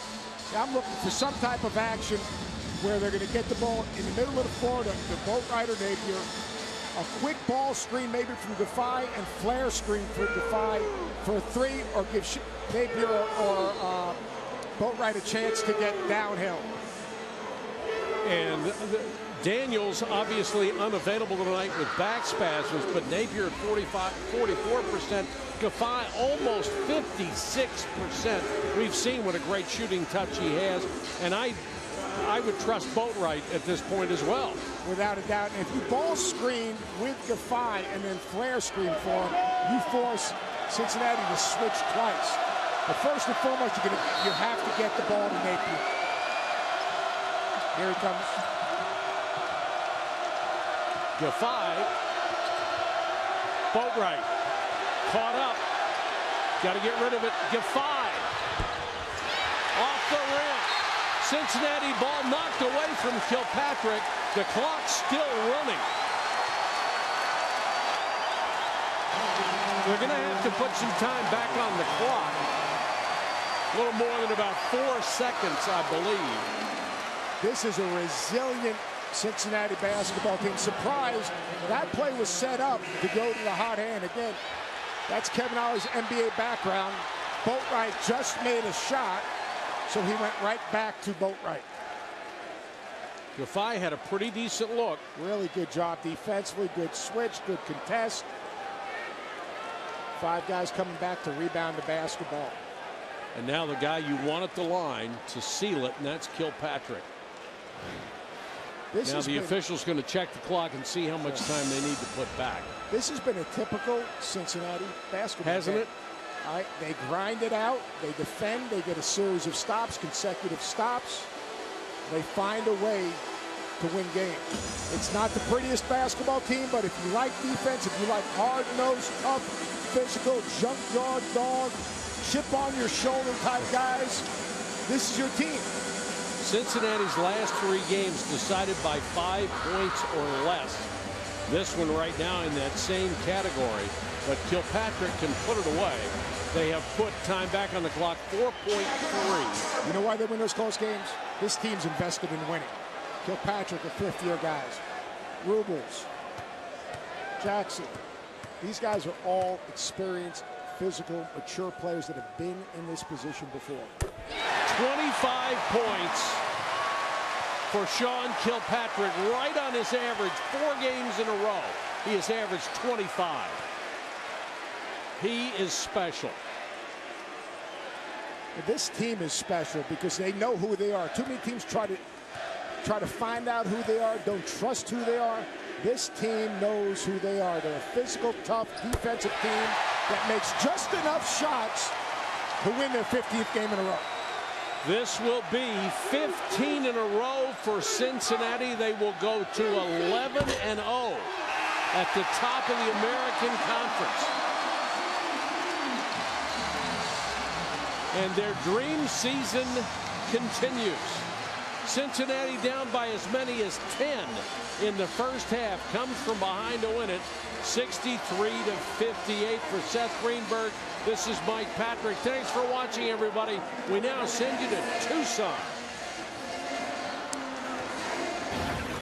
Yeah, I'm looking for some type of action where they're going to get the ball in the middle of the floor to Boatwright or Napier. A quick ball screen maybe from Defy and flare screen for Defy for a 3, or give Napier or Boatwright a chance to get downhill. And Daniels obviously unavailable tonight with back spasms, but Napier at 44%. Gaffai almost 56%. We've seen what a great shooting touch he has, and I would trust Boatwright at this point as well. Without a doubt. And if you ball screen with Gaffai and then flare screen for him, you force Cincinnati to switch twice. But first and foremost, you have to get the ball to Napier. Here he comes. Gaffai. Boatwright. Caught up. Got to get rid of it. Gaffai. Off the rim. Cincinnati ball knocked away from Kilpatrick. The clock's still running. We're going to have to put some time back on the clock. A little more than about 4 seconds, I believe. This is a resilient Cincinnati basketball team. Surprised that play was set up to go to the hot hand. Again, that's Kevin Oller's NBA background. Boatwright just made a shot, so he went right back to Boatwright. Gaffai had a pretty decent look. Really good job defensively, good switch, good contest. 5 guys coming back to rebound the basketball. And now the guy you want at the line to seal it, and that's Kilpatrick. Now the official's going to check the clock and see how much time they need to put back. This has been a typical Cincinnati basketball Hasn't game. it? All right, they grind it out, they defend, they get a series of stops, consecutive stops. They find a way to win games. It's not the prettiest basketball team, but if you like defense, if you like hard-nosed, tough, physical, junkyard dog, chip on your shoulder type guys, this is your team. Cincinnati's last 3 games decided by 5 points or less. This one right now in that same category, but Kilpatrick can put it away. They have put time back on the clock, 4.3. You know why they win those close games? This team's invested in winning. Kilpatrick are 5th-year guys. Rubles, Jackson. These guys are all experienced, physical, mature players that have been in this position before. 25 points for Sean Kilpatrick, right on his average. 4 games in a row, he has averaged 25. He is special. This team is special because they know who they are. Too many teams try to find out who they are, don't trust who they are. This team knows who they are. They're a physical, tough, defensive team that makes just enough shots to win their 15th game in a row. This will be 15 in a row for Cincinnati. They will go to 11-0 at the top of the American Conference. And their dream season continues. Cincinnati down by as many as 10 in the first half. Comes from behind to win it. 63-58 for Seth Greenberg. This is Mike Patrick. Thanks for watching, everybody. We now send you to Tucson.